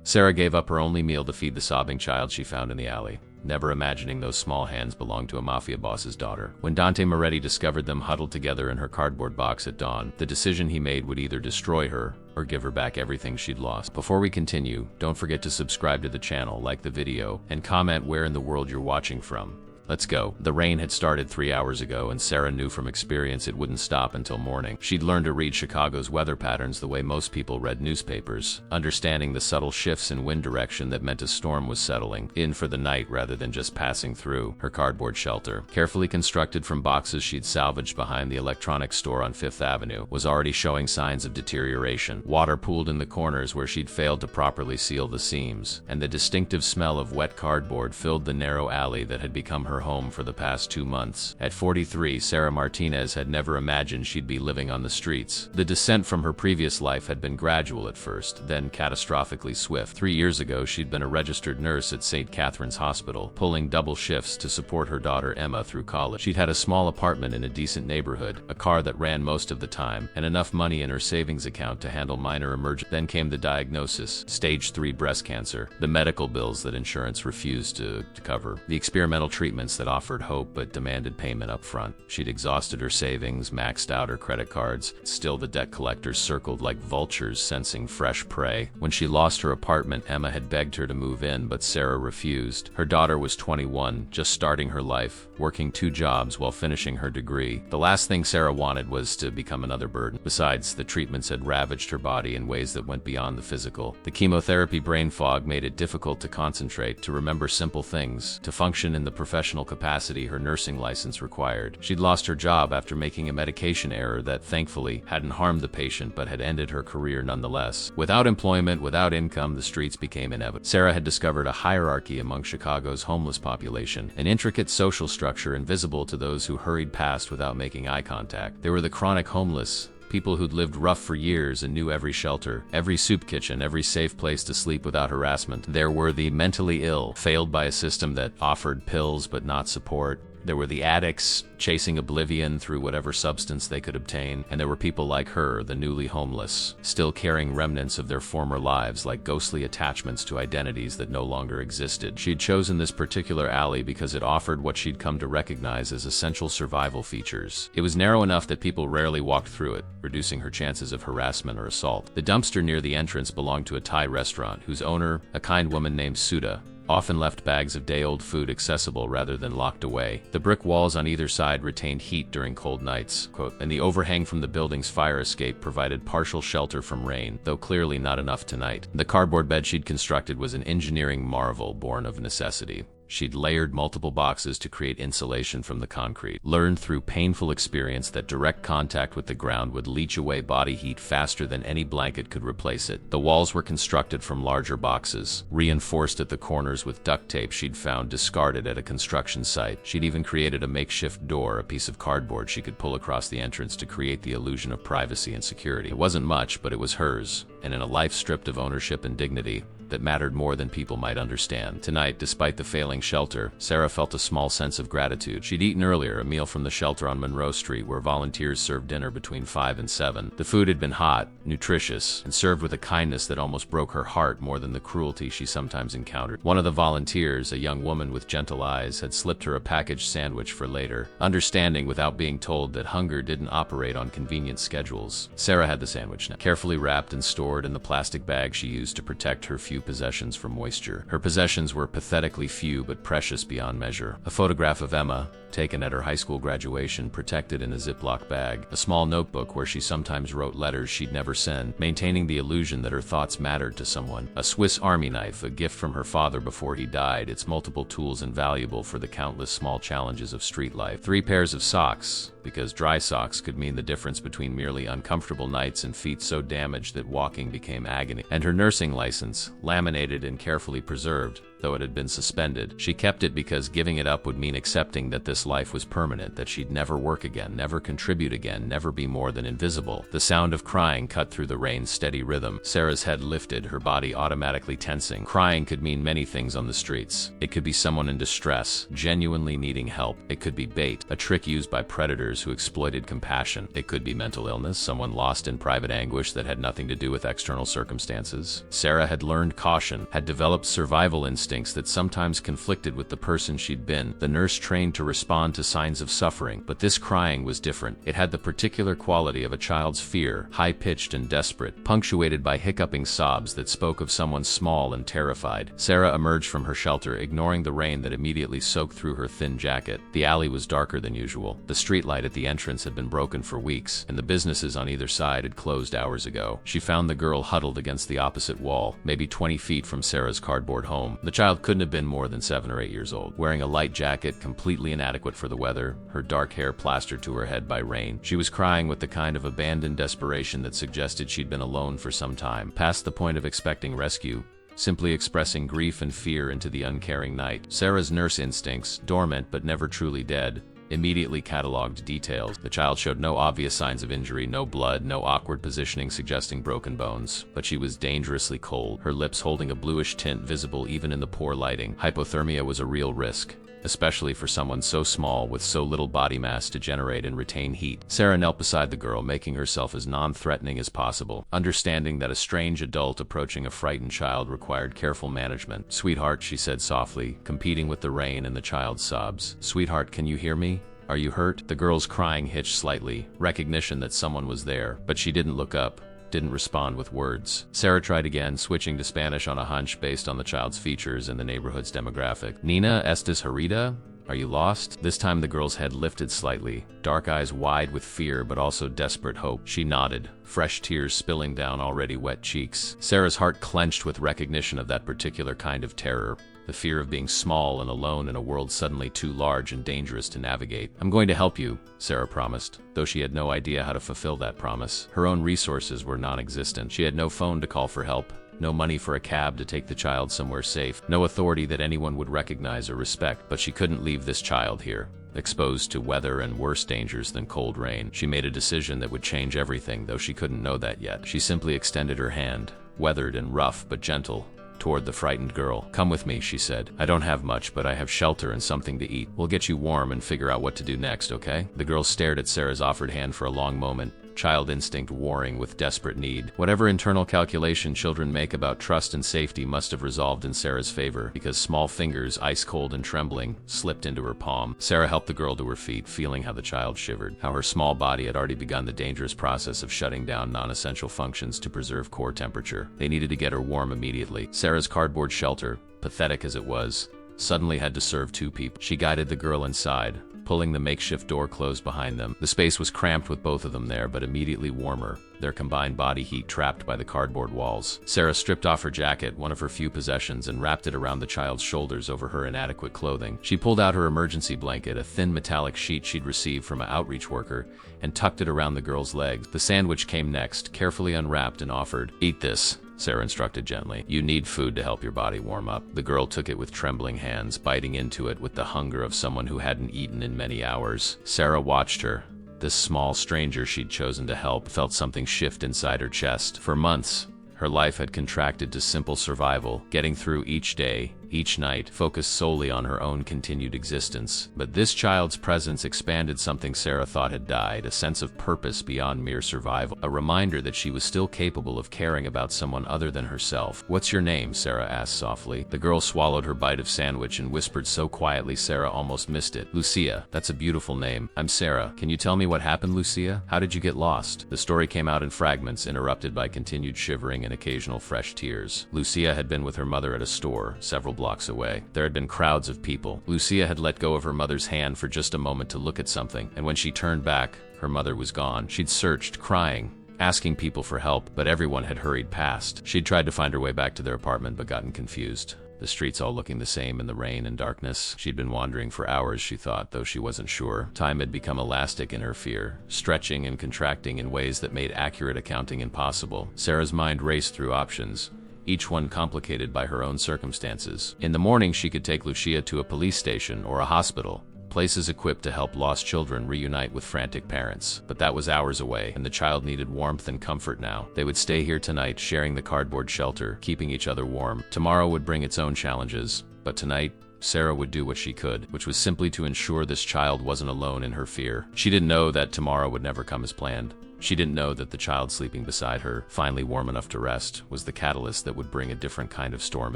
Sarah gave up her only meal to feed the sobbing child she found in the alley, never imagining those small hands belonged to a mafia boss's daughter. When Dante Moretti discovered them huddled together in her cardboard box at dawn, the decision he made would either destroy her or give her back everything she'd lost. Before we continue, don't forget to subscribe to the channel, like the video, and comment where in the world you're watching from. Let's go. The rain had started 3 hours ago, and Sarah knew from experience it wouldn't stop until morning. She'd learned to read Chicago's weather patterns the way most people read newspapers, understanding the subtle shifts in wind direction that meant a storm was settling in for the night rather than just passing through. Her cardboard shelter, carefully constructed from boxes she'd salvaged behind the electronics store on Fifth Avenue, was already showing signs of deterioration. Water pooled in the corners where she'd failed to properly seal the seams, and the distinctive smell of wet cardboard filled the narrow alley that had become her home for the past 2 months. At 43, Sarah Martinez had never imagined she'd be living on the streets. The descent from her previous life had been gradual at first, then catastrophically swift. 3 years ago, she'd been a registered nurse at St. Catherine's Hospital, pulling double shifts to support her daughter Emma through college. She'd had a small apartment in a decent neighborhood, a car that ran most of the time, and enough money in her savings account to handle minor emergencies. Then came the diagnosis: stage 3 breast cancer, the medical bills that insurance refused to cover, the experimental treatments that offered hope but demanded payment up front. She'd exhausted her savings, maxed out her credit cards. Still, the debt collectors circled like vultures, sensing fresh prey. When she lost her apartment, Emma had begged her to move in, but Sarah refused. Her daughter was 21, just starting her life, working 2 jobs while finishing her degree. The last thing Sarah wanted was to become another burden. Besides, the treatments had ravaged her body in ways that went beyond the physical. The chemotherapy brain fog made it difficult to concentrate, to remember simple things, to function in the professional capacity her nursing license required. She'd lost her job after making a medication error that, thankfully, hadn't harmed the patient but had ended her career nonetheless. Without employment, without income, the streets became inevitable. Sarah had discovered a hierarchy among Chicago's homeless population, an intricate social structure invisible to those who hurried past without making eye contact. There were the chronic homeless, people who'd lived rough for years and knew every shelter, every soup kitchen, every safe place to sleep without harassment. There were the mentally ill, failed by a system that offered pills but not support. There were the addicts, chasing oblivion through whatever substance they could obtain, and there were people like her, the newly homeless, still carrying remnants of their former lives like ghostly attachments to identities that no longer existed. She'd chosen this particular alley because it offered what she'd come to recognize as essential survival features. It was narrow enough that people rarely walked through it, reducing her chances of harassment or assault. The dumpster near the entrance belonged to a Thai restaurant, whose owner, a kind woman named Sudha, often left bags of day-old food accessible rather than locked away. The brick walls on either side retained heat during cold nights, and the overhang from the building's fire escape provided partial shelter from rain, though clearly not enough tonight. The cardboard bed she'd constructed was an engineering marvel born of necessity. She'd layered multiple boxes to create insulation from the concrete, learned through painful experience that direct contact with the ground would leach away body heat faster than any blanket could replace it. The walls were constructed from larger boxes, reinforced at the corners with duct tape she'd found discarded at a construction site. She'd even created a makeshift door, a piece of cardboard she could pull across the entrance to create the illusion of privacy and security. It wasn't much, but it was hers, and in a life stripped of ownership and dignity, that mattered more than people might understand. Tonight, despite the failing shelter, Sarah felt a small sense of gratitude. She'd eaten earlier, a meal from the shelter on Monroe Street, where volunteers served dinner between 5 and 7. The food had been hot, nutritious, and served with a kindness that almost broke her heart more than the cruelty she sometimes encountered. One of the volunteers, a young woman with gentle eyes, had slipped her a packaged sandwich for later, understanding without being told that hunger didn't operate on convenient schedules. Sarah had the sandwich now, carefully wrapped and stored in the plastic bag she used to protect her few possessions from moisture. Her possessions were pathetically few but precious beyond measure. A photograph of Emma, taken at her high school graduation, protected in a Ziploc bag. A small notebook where she sometimes wrote letters she'd never send, maintaining the illusion that her thoughts mattered to someone. A Swiss Army knife, a gift from her father before he died, its multiple tools invaluable for the countless small challenges of street life. 3 pairs of socks, because dry socks could mean the difference between merely uncomfortable nights and feet so damaged that walking became agony. And her nursing license, laminated and carefully preserved, though it had been suspended. She kept it because giving it up would mean accepting that this life was permanent, that she'd never work again, never contribute again, never be more than invisible. The sound of crying cut through the rain's steady rhythm. Sarah's head lifted, her body automatically tensing. Crying could mean many things on the streets. It could be someone in distress, genuinely needing help. It could be bait, a trick used by predators who exploited compassion. It could be mental illness, someone lost in private anguish that had nothing to do with external circumstances. Sarah had learned caution, had developed survival instincts that sometimes conflicted with the person she'd been. The nurse trained to respond to signs of suffering, but this crying was different. It had the particular quality of a child's fear, high-pitched and desperate, punctuated by hiccuping sobs that spoke of someone small and terrified. Sarah emerged from her shelter, ignoring the rain that immediately soaked through her thin jacket. The alley was darker than usual. The streetlight at the entrance had been broken for weeks, and the businesses on either side had closed hours ago. She found the girl huddled against the opposite wall, maybe 20 feet from Sarah's cardboard home. The child couldn't have been more than 7 or 8 years old. Wearing a light jacket, completely inadequate for the weather, her dark hair plastered to her head by rain, she was crying with the kind of abandoned desperation that suggested she'd been alone for some time, past the point of expecting rescue, simply expressing grief and fear into the uncaring night. Sarah's nurse instincts, dormant but never truly dead, immediately cataloged details. The child showed no obvious signs of injury, no blood, no awkward positioning suggesting broken bones, but she was dangerously cold, her lips holding a bluish tint visible even in the poor lighting. Hypothermia was a real risk, especially for someone so small with so little body mass to generate and retain heat. Sarah knelt beside the girl, making herself as non-threatening as possible, understanding that a strange adult approaching a frightened child required careful management. "Sweetheart," she said softly, competing with the rain and the child's sobs. "Sweetheart, can you hear me? Are you hurt?" The girl's crying hitched slightly, recognition that someone was there, but she didn't look up, didn't respond with words. Sarah tried again, switching to Spanish on a hunch based on the child's features and the neighborhood's demographic. "Nina, ¿estás herida? Are you lost?" This time the girl's head lifted slightly, dark eyes wide with fear but also desperate hope. She nodded, fresh tears spilling down already wet cheeks. Sarah's heart clenched with recognition of that particular kind of terror, the fear of being small and alone in a world suddenly too large and dangerous to navigate. "I'm going to help you," Sarah promised, though she had no idea how to fulfill that promise. Her own resources were non-existent. She had no phone to call for help, no money for a cab to take the child somewhere safe, no authority that anyone would recognize or respect, but she couldn't leave this child here, exposed to weather and worse dangers than cold rain. She made a decision that would change everything, though she couldn't know that yet. She simply extended her hand, weathered and rough but gentle, toward the frightened girl. "Come with me," she said. "I don't have much, but I have shelter and something to eat. We'll get you warm and figure out what to do next, okay?" The girl stared at Sarah's offered hand for a long moment, child instinct warring with desperate need. Whatever internal calculation children make about trust and safety must have resolved in Sarah's favor, because small fingers, ice cold and trembling, slipped into her palm. Sarah helped the girl to her feet, feeling how the child shivered, how her small body had already begun the dangerous process of shutting down non-essential functions to preserve core temperature. They needed to get her warm immediately. Sarah's cardboard shelter, pathetic as it was, suddenly had to serve 2 people. She guided the girl inside, pulling the makeshift door closed behind them. The space was cramped with both of them there, but immediately warmer, their combined body heat trapped by the cardboard walls. Sarah stripped off her jacket, one of her few possessions, and wrapped it around the child's shoulders over her inadequate clothing. She pulled out her emergency blanket, a thin metallic sheet she'd received from an outreach worker, and tucked it around the girl's legs. The sandwich came next, carefully unwrapped and offered. "Eat this," Sarah instructed gently. "You need food to help your body warm up." The girl took it with trembling hands, biting into it with the hunger of someone who hadn't eaten in many hours. Sarah watched her. This small stranger she'd chosen to help felt something shift inside her chest. For months, her life had contracted to simple survival, getting through each day, each night, focused solely on her own continued existence. But this child's presence expanded something Sarah thought had died, a sense of purpose beyond mere survival, a reminder that she was still capable of caring about someone other than herself. "What's your name?" Sarah asked softly. The girl swallowed her bite of sandwich and whispered so quietly Sarah almost missed it. "Lucia. That's a beautiful name. I'm Sarah. Can you tell me what happened, Lucia? How did you get lost?" The story came out in fragments, interrupted by continued shivering and occasional fresh tears. Lucia had been with her mother at a store, several blocks away. There had been crowds of people. Lucia had let go of her mother's hand for just a moment to look at something, and when she turned back, her mother was gone. She'd searched, crying, asking people for help, but everyone had hurried past. She'd tried to find her way back to their apartment but gotten confused. The streets all looking the same in the rain and darkness. She'd been wandering for hours, she thought, though she wasn't sure. Time had become elastic in her fear, stretching and contracting in ways that made accurate accounting impossible. Sarah's mind raced through options. each one complicated by her own circumstances. In the morning, she could take Lucia to a police station or a hospital, places equipped to help lost children reunite with frantic parents. But that was hours away, and the child needed warmth and comfort now. They would stay here tonight, sharing the cardboard shelter, keeping each other warm. Tomorrow would bring its own challenges, but tonight, Sarah would do what she could, which was simply to ensure this child wasn't alone in her fear. She didn't know that tomorrow would never come as planned. She didn't know that the child sleeping beside her, finally warm enough to rest, was the catalyst that would bring a different kind of storm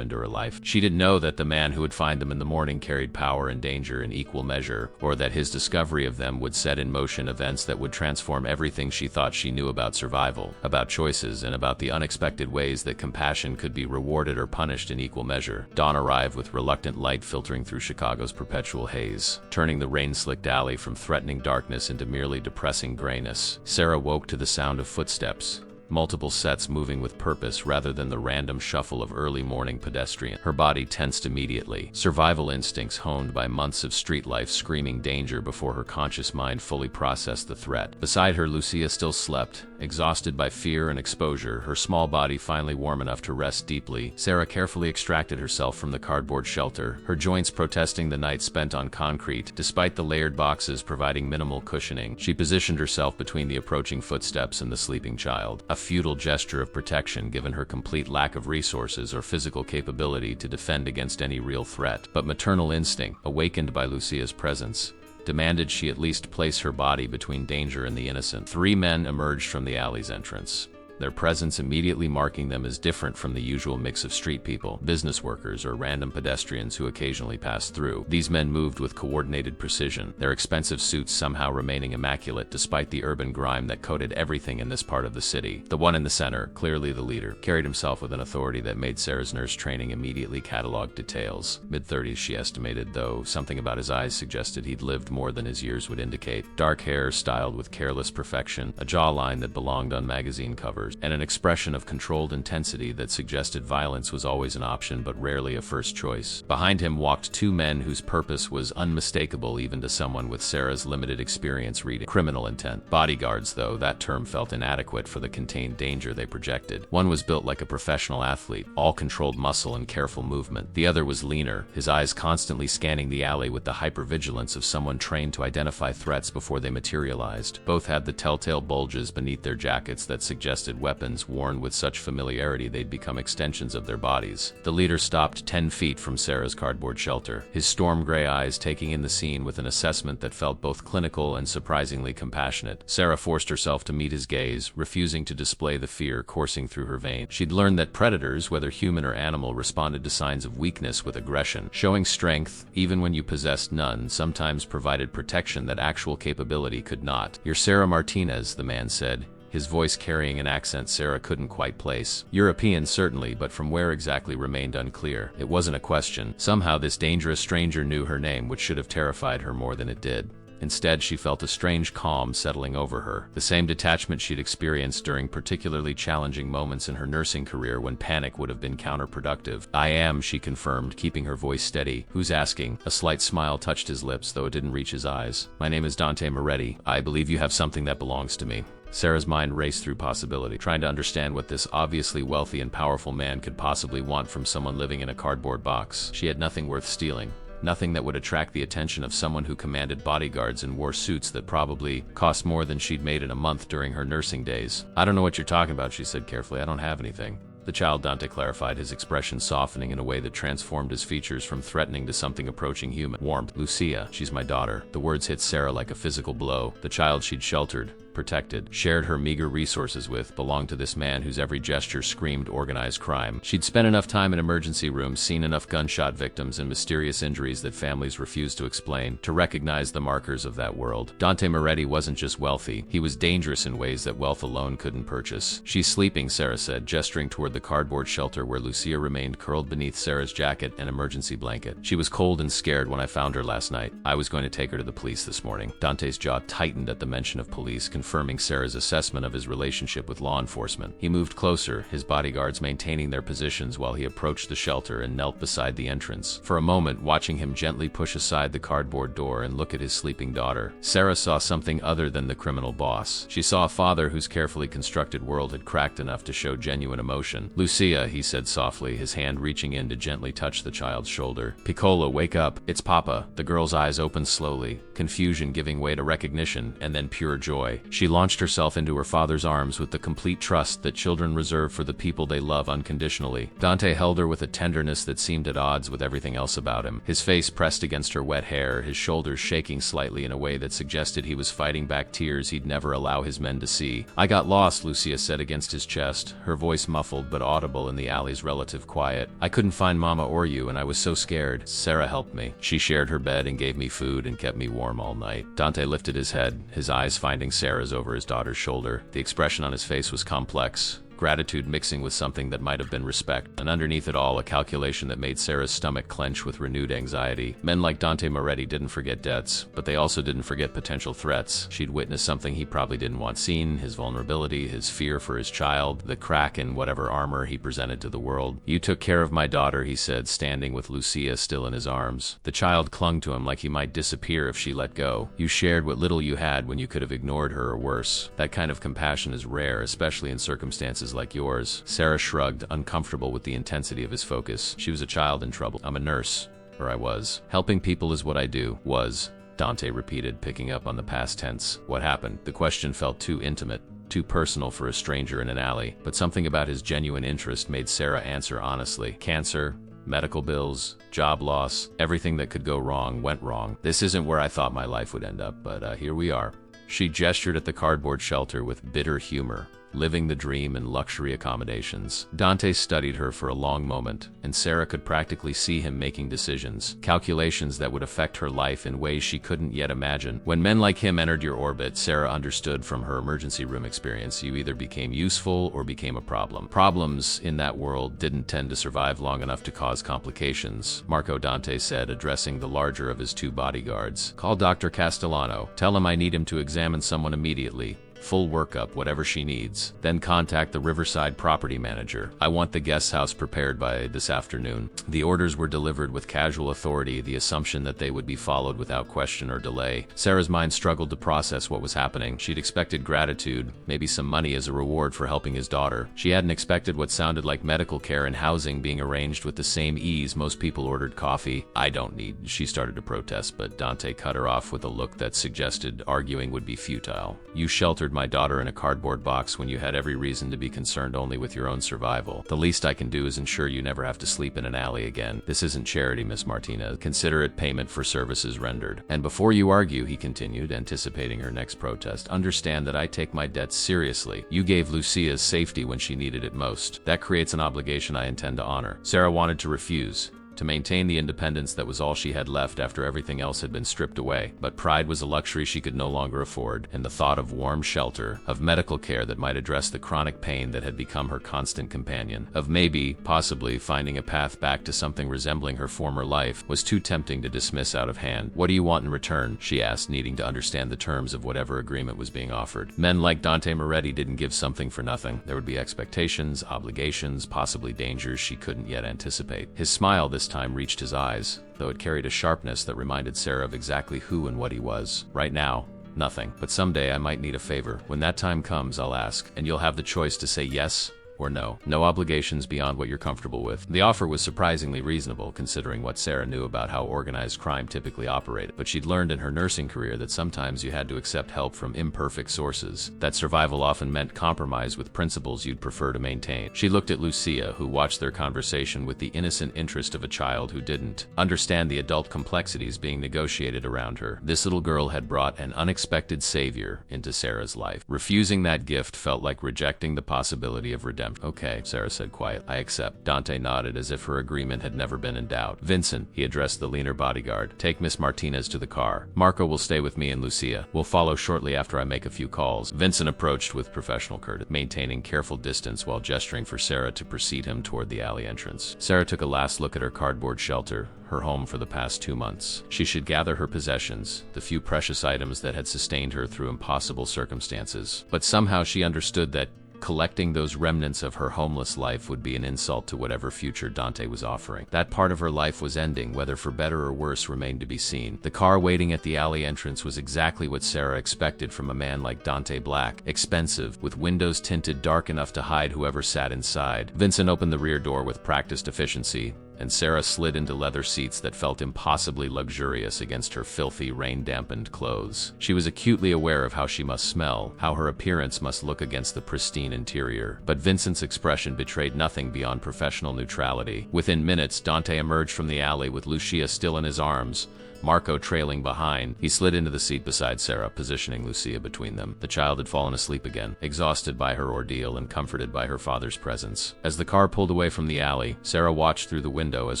into her life. She didn't know that the man who would find them in the morning carried power and danger in equal measure, or that his discovery of them would set in motion events that would transform everything she thought she knew about survival, about choices, and about the unexpected ways that compassion could be rewarded or punished in equal measure. Dawn arrived with reluctant light filtering through Chicago's perpetual haze, turning the rain-slicked alley from threatening darkness into merely depressing grayness. Sarah woke to the sound of footsteps, multiple sets moving with purpose rather than the random shuffle of early morning pedestrian. Her body tensed immediately, survival instincts honed by months of street life screaming danger before her conscious mind fully processed the threat. Beside her, Lucia still slept, exhausted by fear and exposure, her small body finally warm enough to rest deeply. Sarah carefully extracted herself from the cardboard shelter, her joints protesting the night spent on concrete. Despite the layered boxes providing minimal cushioning, she positioned herself between the approaching footsteps and the sleeping child. A futile gesture of protection given her complete lack of resources or physical capability to defend against any real threat. But maternal instinct, awakened by Lucia's presence, demanded she at least place her body between danger and the innocent. 3 men emerged from the alley's entrance, their presence immediately marking them as different from the usual mix of street people, business workers, or random pedestrians who occasionally passed through. These men moved with coordinated precision, their expensive suits somehow remaining immaculate despite the urban grime that coated everything in this part of the city. The one in the center, clearly the leader, carried himself with an authority that made Sarah's nurse training immediately catalog details. Mid-30s, she estimated, though something about his eyes suggested he'd lived more than his years would indicate. Dark hair styled with careless perfection, a jawline that belonged on magazine covers, and an expression of controlled intensity that suggested violence was always an option but rarely a first choice. Behind him walked 2 men whose purpose was unmistakable even to someone with Sarah's limited experience reading criminal intent. Bodyguards, though, that term felt inadequate for the contained danger they projected. One was built like a professional athlete, all controlled muscle and careful movement. The other was leaner, his eyes constantly scanning the alley with the hypervigilance of someone trained to identify threats before they materialized. Both had the telltale bulges beneath their jackets that suggested weapons worn with such familiarity they'd become extensions of their bodies. The leader stopped 10 feet from Sarah's cardboard shelter, his storm gray eyes taking in the scene with an assessment that felt both clinical and surprisingly compassionate. Sarah forced herself to meet his gaze, refusing to display the fear coursing through her veins. She'd learned that predators, whether human or animal, responded to signs of weakness with aggression. Showing strength, even when you possessed none, sometimes provided protection that actual capability could not. "You're Sarah Martinez," the man said, his voice carrying an accent Sarah couldn't quite place. European, certainly, but from where exactly remained unclear. It wasn't a question. Somehow this dangerous stranger knew her name, which should have terrified her more than it did. Instead, she felt a strange calm settling over her, the same detachment she'd experienced during particularly challenging moments in her nursing career when panic would have been counterproductive. "I am," she confirmed, keeping her voice steady. "Who's asking?" A slight smile touched his lips, though it didn't reach his eyes. "My name is Dante Moretti. I believe you have something that belongs to me." Sarah's mind raced through possibility, trying to understand what this obviously wealthy and powerful man could possibly want from someone living in a cardboard box. She had nothing worth stealing. Nothing that would attract the attention of someone who commanded bodyguards and wore suits that probably cost more than she'd made in a month during her nursing days. "I don't know what you're talking about," she said carefully. "I don't have anything." The child, Dante clarified, his expression softening in a way that transformed his features from threatening to something approaching human. Warmth. "Lucia, she's my daughter." The words hit Sarah like a physical blow. The child she'd sheltered, protected, shared her meager resources with, belonged to this man whose every gesture screamed organized crime. She'd spent enough time in emergency rooms, seen enough gunshot victims and mysterious injuries that families refused to explain, to recognize the markers of that world. Dante Moretti wasn't just wealthy, he was dangerous in ways that wealth alone couldn't purchase. "She's sleeping," Sarah said, gesturing toward the cardboard shelter where Lucia remained curled beneath Sarah's jacket and emergency blanket. "She was cold and scared when I found her last night. I was going to take her to the police this morning." Dante's jaw tightened at the mention of police, confirming Sarah's assessment of his relationship with law enforcement. He moved closer, his bodyguards maintaining their positions while he approached the shelter and knelt beside the entrance. For a moment, watching him gently push aside the cardboard door and look at his sleeping daughter, Sarah saw something other than the criminal boss. She saw a father whose carefully constructed world had cracked enough to show genuine emotion. "Lucia," he said softly, his hand reaching in to gently touch the child's shoulder. "Piccola, wake up. It's Papa." The girl's eyes opened slowly, confusion giving way to recognition, and then pure joy. She launched herself into her father's arms with the complete trust that children reserve for the people they love unconditionally. Dante held her with a tenderness that seemed at odds with everything else about him. His face pressed against her wet hair, his shoulders shaking slightly in a way that suggested he was fighting back tears he'd never allow his men to see. "I got lost," Lucia said against his chest, her voice muffled but audible in the alley's relative quiet. "I couldn't find Mama or you, and I was so scared. Sarah helped me. She shared her bed and gave me food and kept me warm all night." Dante lifted his head, his eyes finding Sarah's over his daughter's shoulder. The expression on his face was complex, gratitude mixing with something that might have been respect, and underneath it all, a calculation that made Sarah's stomach clench with renewed anxiety. Men like Dante Moretti didn't forget debts, but they also didn't forget potential threats. She'd witnessed something he probably didn't want seen, his vulnerability, his fear for his child, the crack in whatever armor he presented to the world. "You took care of my daughter," he said, standing with Lucia still in his arms. The child clung to him like he might disappear if she let go. "You shared what little you had when you could have ignored her or worse. That kind of compassion is rare, especially in circumstances like yours." Sarah shrugged, uncomfortable with the intensity of his focus. She was a child in trouble. "I'm a nurse, or I was. Helping people is what I do." "Was," Dante repeated, picking up on the past tense. "What happened?" The question felt too intimate, too personal for a stranger in an alley, but something about his genuine interest made Sarah answer honestly. "Cancer, medical bills, job loss, everything that could go wrong went wrong. This isn't where I thought my life would end up, but here we are." She gestured at the cardboard shelter with bitter humor, living the dream in luxury accommodations. Dante studied her for a long moment, and Sarah could practically see him making decisions, calculations that would affect her life in ways she couldn't yet imagine. When men like him entered your orbit, Sarah understood from her emergency room experience, you either became useful or became a problem. Problems in that world didn't tend to survive long enough to cause complications, Marco Dante said, addressing the larger of his two bodyguards. "Call Dr. Castellano. Tell him I need him to examine someone immediately. Full workup, whatever she needs. Then contact the Riverside property manager. I want the guest house prepared by this afternoon." The orders were delivered with casual authority, the assumption that they would be followed without question or delay. Sarah's mind struggled to process what was happening. She'd expected gratitude, maybe some money as a reward for helping his daughter. She hadn't expected what sounded like medical care and housing being arranged with the same ease most people ordered coffee. "I don't need," she started to protest, but Dante cut her off with a look that suggested arguing would be futile. "You sheltered my daughter in a cardboard box when you had every reason to be concerned only with your own survival. The least I can do is ensure you never have to sleep in an alley again. This isn't charity, Miss Martina. Consider it payment for services rendered. And before you argue," he continued, anticipating her next protest, "understand that I take my debts seriously. You gave Lucia's safety when she needed it most. That creates an obligation I intend to honor." Sarah wanted to refuse, to maintain the independence that was all she had left after everything else had been stripped away. But pride was a luxury she could no longer afford, and the thought of warm shelter, of medical care that might address the chronic pain that had become her constant companion, of maybe, possibly, finding a path back to something resembling her former life, was too tempting to dismiss out of hand. "What do you want in return?" she asked, needing to understand the terms of whatever agreement was being offered. Men like Dante Moretti didn't give something for nothing. There would be expectations, obligations, possibly dangers she couldn't yet anticipate. His smile this time reached his eyes, though it carried a sharpness that reminded Sarah of exactly who and what he was. "Right now, nothing. But someday I might need a favor. When that time comes, I'll ask, and you'll have the choice to say yes or no. No obligations beyond what you're comfortable with." The offer was surprisingly reasonable, considering what Sarah knew about how organized crime typically operated. But she'd learned in her nursing career that sometimes you had to accept help from imperfect sources, that survival often meant compromise with principles you'd prefer to maintain. She looked at Lucia, who watched their conversation with the innocent interest of a child who didn't understand the adult complexities being negotiated around her. This little girl had brought an unexpected savior into Sarah's life. Refusing that gift felt like rejecting the possibility of redemption. time. Okay, Sarah said quietly. I accept. Dante nodded as if her agreement had never been in doubt. Vincent, he addressed the leaner bodyguard, take Miss Martinez to the car. Marco will stay with me and Lucia. We'll follow shortly after I make a few calls. Vincent approached with professional courtesy, maintaining careful distance while gesturing for Sarah to precede him toward the alley entrance. Sarah took a last look at her cardboard shelter, her home for the past 2 months. She should gather her possessions, the few precious items that had sustained her through impossible circumstances. But somehow she understood that collecting those remnants of her homeless life would be an insult to whatever future Dante was offering. That part of her life was ending, whether for better or worse remained to be seen. The car waiting at the alley entrance was exactly what Sarah expected from a man like Dante Black. Expensive, with windows tinted dark enough to hide whoever sat inside. Vincent opened the rear door with practiced efficiency, and Sarah slid into leather seats that felt impossibly luxurious against her filthy, rain-dampened clothes. She was acutely aware of how she must smell, how her appearance must look against the pristine interior. But Vincent's expression betrayed nothing beyond professional neutrality. Within minutes, Dante emerged from the alley with Lucia still in his arms, Marco trailing behind. He slid into the seat beside Sarah, positioning Lucia between them. The child had fallen asleep again, exhausted by her ordeal and comforted by her father's presence. As the car pulled away from the alley, Sarah watched through the window as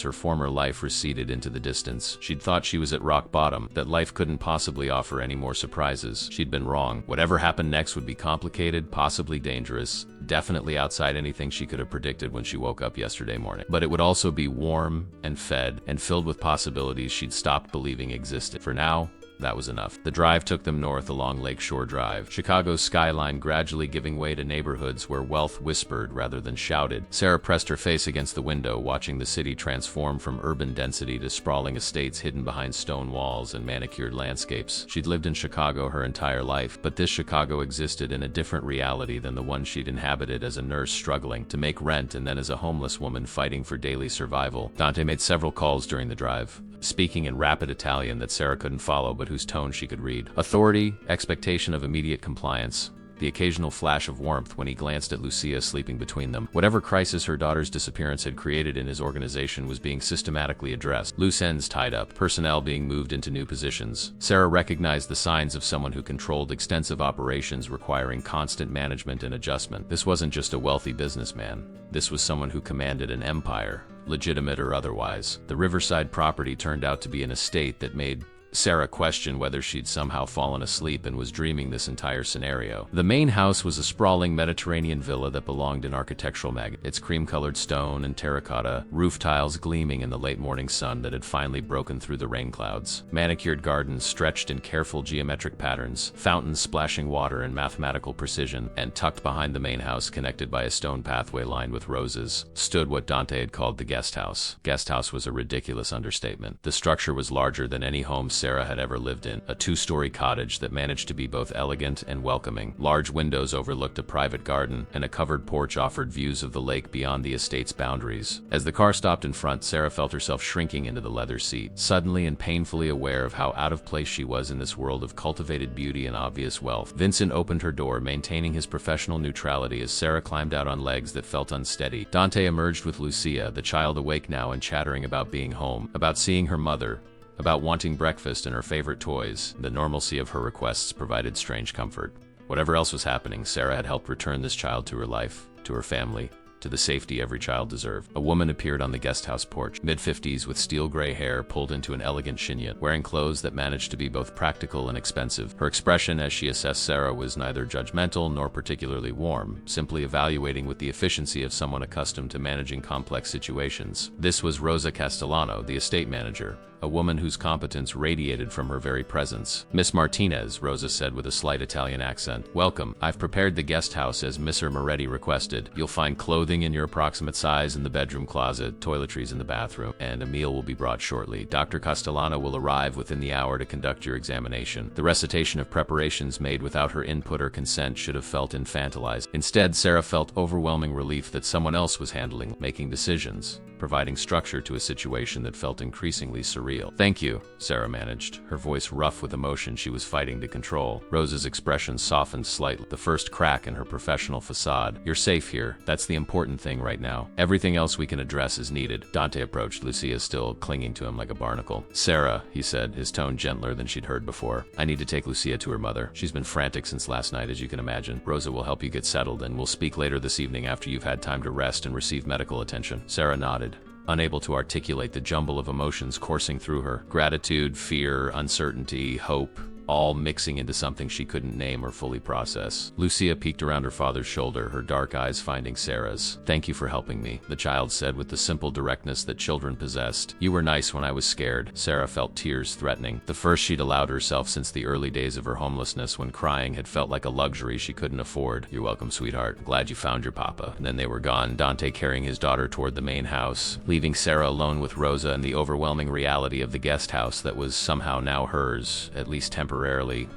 her former life receded into the distance. She'd thought she was at rock bottom, that life couldn't possibly offer any more surprises. She'd been wrong. Whatever happened next would be complicated, possibly dangerous, definitely outside anything she could have predicted when she woke up yesterday morning. But it would also be warm and fed and filled with possibilities she'd stopped believing existed. For now, that was enough. The drive took them north along Lakeshore Drive, Chicago's skyline gradually giving way to neighborhoods where wealth whispered rather than shouted. Sarah pressed her face against the window, watching the city transform from urban density to sprawling estates hidden behind stone walls and manicured landscapes. She'd lived in Chicago her entire life, but this Chicago existed in a different reality than the one she'd inhabited as a nurse struggling to make rent and then as a homeless woman fighting for daily survival. Dante made several calls during the drive, speaking in rapid Italian that Sarah couldn't follow but whose tone she could read. Authority, expectation of immediate compliance, the occasional flash of warmth when he glanced at Lucia sleeping between them. Whatever crisis her daughter's disappearance had created in his organization was being systematically addressed. Loose ends tied up, personnel being moved into new positions. Sarah recognized the signs of someone who controlled extensive operations requiring constant management and adjustment. This wasn't just a wealthy businessman. This was someone who commanded an empire, legitimate or otherwise. The Riverside property turned out to be an estate that made Sarah questioned whether she'd somehow fallen asleep and was dreaming this entire scenario. The main house was a sprawling Mediterranean villa that belonged in architectural magazines. Its cream-colored stone and terracotta roof tiles gleaming in the late morning sun that had finally broken through the rain clouds. Manicured gardens stretched in careful geometric patterns, fountains splashing water in mathematical precision, and tucked behind the main house, connected by a stone pathway lined with roses, stood what Dante had called the guest house. Guest house was a ridiculous understatement. The structure was larger than any home Sarah had ever lived in, a 2-story cottage that managed to be both elegant and welcoming. Large windows overlooked a private garden, and a covered porch offered views of the lake beyond the estate's boundaries. As the car stopped in front, Sarah felt herself shrinking into the leather seat, suddenly and painfully aware of how out of place she was in this world of cultivated beauty and obvious wealth. Vincent opened her door, maintaining his professional neutrality as Sarah climbed out on legs that felt unsteady. Dante emerged with Lucia, the child awake now and chattering about being home, about seeing her mother, about wanting breakfast and her favorite toys. The normalcy of her requests provided strange comfort. Whatever else was happening, Sarah had helped return this child to her life, to her family, to the safety every child deserved. A woman appeared on the guest house porch, mid-50s with steel gray hair pulled into an elegant chignon, wearing clothes that managed to be both practical and expensive. Her expression as she assessed Sarah was neither judgmental nor particularly warm, simply evaluating with the efficiency of someone accustomed to managing complex situations. This was Rosa Castellano, the estate manager, a woman whose competence radiated from her very presence. "Miss Martinez," Rosa said with a slight Italian accent. "Welcome. I've prepared the guest house as Mr. Moretti requested. You'll find clothing in your approximate size in the bedroom closet, toiletries in the bathroom, and a meal will be brought shortly. Dr. Castellano will arrive within the hour to conduct your examination." The recitation of preparations made without her input or consent should have felt infantilized. Instead, Sarah felt overwhelming relief that someone else was making decisions, providing structure to a situation that felt increasingly surreal. real. Thank you, Sarah managed, her voice rough with emotion she was fighting to control. Rosa's expression softened slightly, the first crack in her professional facade. You're safe here. That's the important thing right now. Everything else we can address is needed. Dante approached, Lucia still clinging to him like a barnacle. Sarah, he said, his tone gentler than she'd heard before. I need to take Lucia to her mother. She's been frantic since last night, as you can imagine. Rosa will help you get settled, and we'll speak later this evening after you've had time to rest and receive medical attention. Sarah nodded, unable to articulate the jumble of emotions coursing through her. Gratitude, fear, uncertainty, hope, all mixing into something she couldn't name or fully process. Lucia peeked around her father's shoulder, her dark eyes finding Sarah's. Thank you for helping me, the child said with the simple directness that children possessed. You were nice when I was scared. Sarah felt tears threatening, the first she'd allowed herself since the early days of her homelessness, when crying had felt like a luxury she couldn't afford. You're welcome, sweetheart. Glad you found your papa. And then they were gone, Dante carrying his daughter toward the main house, leaving Sarah alone with Rosa and the overwhelming reality of the guest house that was somehow now hers, at least temporarily.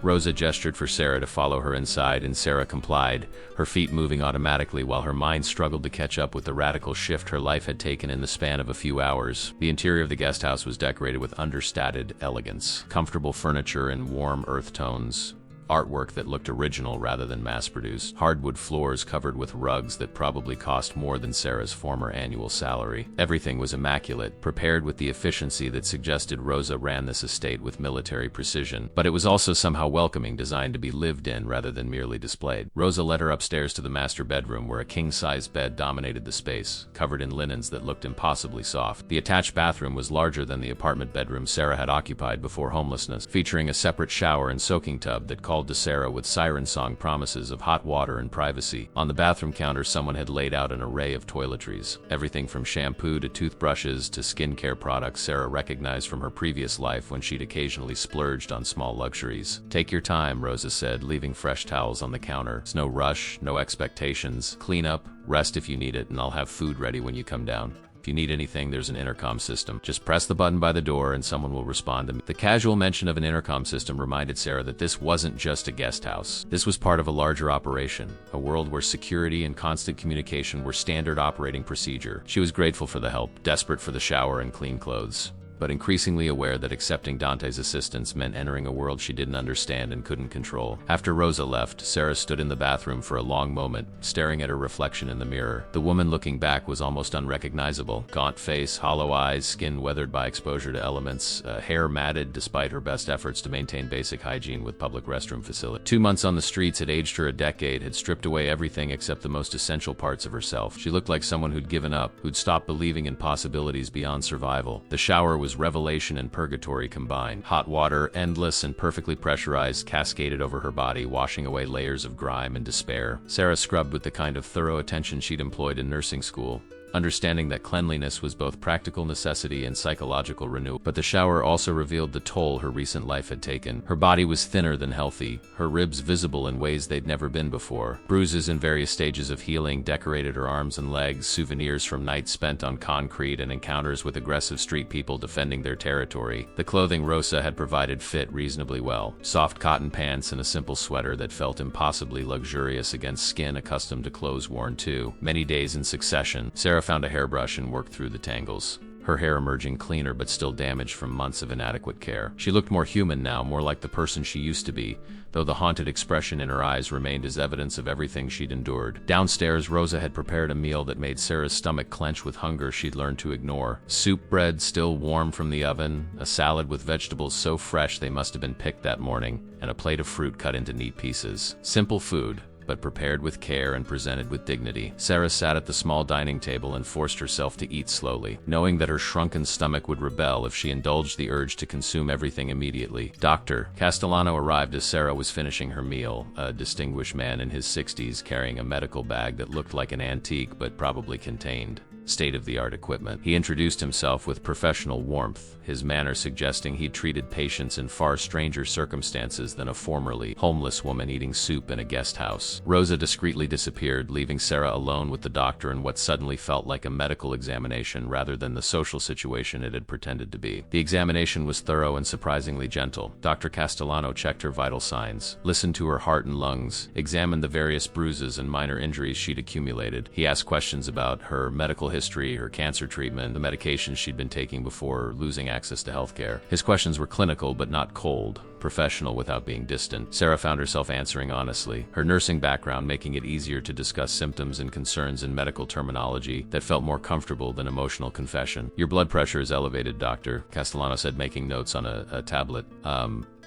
Rosa gestured for Sarah to follow her inside, and Sarah complied, her feet moving automatically while her mind struggled to catch up with the radical shift her life had taken in the span of a few hours. The interior of the guest house was decorated with understated elegance, comfortable furniture in warm earth tones, artwork that looked original rather than mass-produced, hardwood floors covered with rugs that probably cost more than Sarah's former annual salary. Everything was immaculate, prepared with the efficiency that suggested Rosa ran this estate with military precision, but it was also somehow welcoming, designed to be lived in rather than merely displayed. Rosa led her upstairs to the master bedroom, where a king-size bed dominated the space, covered in linens that looked impossibly soft. The attached bathroom was larger than the apartment bedroom Sarah had occupied before homelessness, featuring a separate shower and soaking tub that called to Sarah with siren song promises of hot water and privacy. On the bathroom counter, someone had laid out an array of toiletries. Everything from shampoo to toothbrushes to skincare products Sarah recognized from her previous life when she'd occasionally splurged on small luxuries. Take your time, Rosa said, leaving fresh towels on the counter. It's no rush, no expectations. Clean up, rest if you need it, and I'll have food ready when you come down. If you need anything, there's an intercom system. Just press the button by the door and someone will respond to me. The casual mention of an intercom system reminded Sarah that this wasn't just a guest house. This was part of a larger operation, a world where security and constant communication were standard operating procedure. She was grateful for the help, desperate for the shower and clean clothes, but increasingly aware that accepting Dante's assistance meant entering a world she didn't understand and couldn't control. After Rosa left, Sarah stood in the bathroom for a long moment, staring at her reflection in the mirror. The woman looking back was almost unrecognizable. Gaunt face, hollow eyes, skin weathered by exposure to elements, hair matted despite her best efforts to maintain basic hygiene with public restroom facility. 2 months on the streets had aged her a decade, had stripped away everything except the most essential parts of herself. She looked like someone who'd given up, who'd stopped believing in possibilities beyond survival. The shower was revelation and purgatory combined. Hot water, endless and perfectly pressurized, cascaded over her body, washing away layers of grime and despair. Sarah scrubbed with the kind of thorough attention she'd employed in nursing school, understanding that cleanliness was both practical necessity and psychological renewal. But the shower also revealed the toll her recent life had taken. Her body was thinner than healthy, her ribs visible in ways they'd never been before. Bruises in various stages of healing decorated her arms and legs, souvenirs from nights spent on concrete and encounters with aggressive street people defending their territory. The clothing Rosa had provided fit reasonably well. Soft cotton pants and a simple sweater that felt impossibly luxurious against skin accustomed to clothes worn too many days in succession. Sarah found a hairbrush and worked through the tangles, her hair emerging cleaner but still damaged from months of inadequate care. She looked more human now, more like the person she used to be, though the haunted expression in her eyes remained as evidence of everything she'd endured. Downstairs, Rosa had prepared a meal that made Sarah's stomach clench with hunger she'd learned to ignore. Soup bread still warm from the oven, a salad with vegetables so fresh they must have been picked that morning, and a plate of fruit cut into neat pieces. Simple food, but prepared with care and presented with dignity. Sarah sat at the small dining table and forced herself to eat slowly, knowing that her shrunken stomach would rebel if she indulged the urge to consume everything immediately. Dr. Castellano arrived as Sarah was finishing her meal, a distinguished man in his 60s carrying a medical bag that looked like an antique but probably contained state-of-the-art equipment. He introduced himself with professional warmth, his manner suggesting he'd treated patients in far stranger circumstances than a formerly homeless woman eating soup in a guest house. Rosa discreetly disappeared, leaving Sarah alone with the doctor in what suddenly felt like a medical examination rather than the social situation it had pretended to be. The examination was thorough and surprisingly gentle. Dr. Castellano checked her vital signs, listened to her heart and lungs, examined the various bruises and minor injuries she'd accumulated. He asked questions about her medical history, her cancer treatment, the medications she'd been taking before losing access to healthcare. His questions were clinical but not cold, professional without being distant. Sarah found herself answering honestly, her nursing background making it easier to discuss symptoms and concerns in medical terminology that felt more comfortable than emotional confession. "Your blood pressure is elevated, doctor," Castellano said, making notes on a tablet.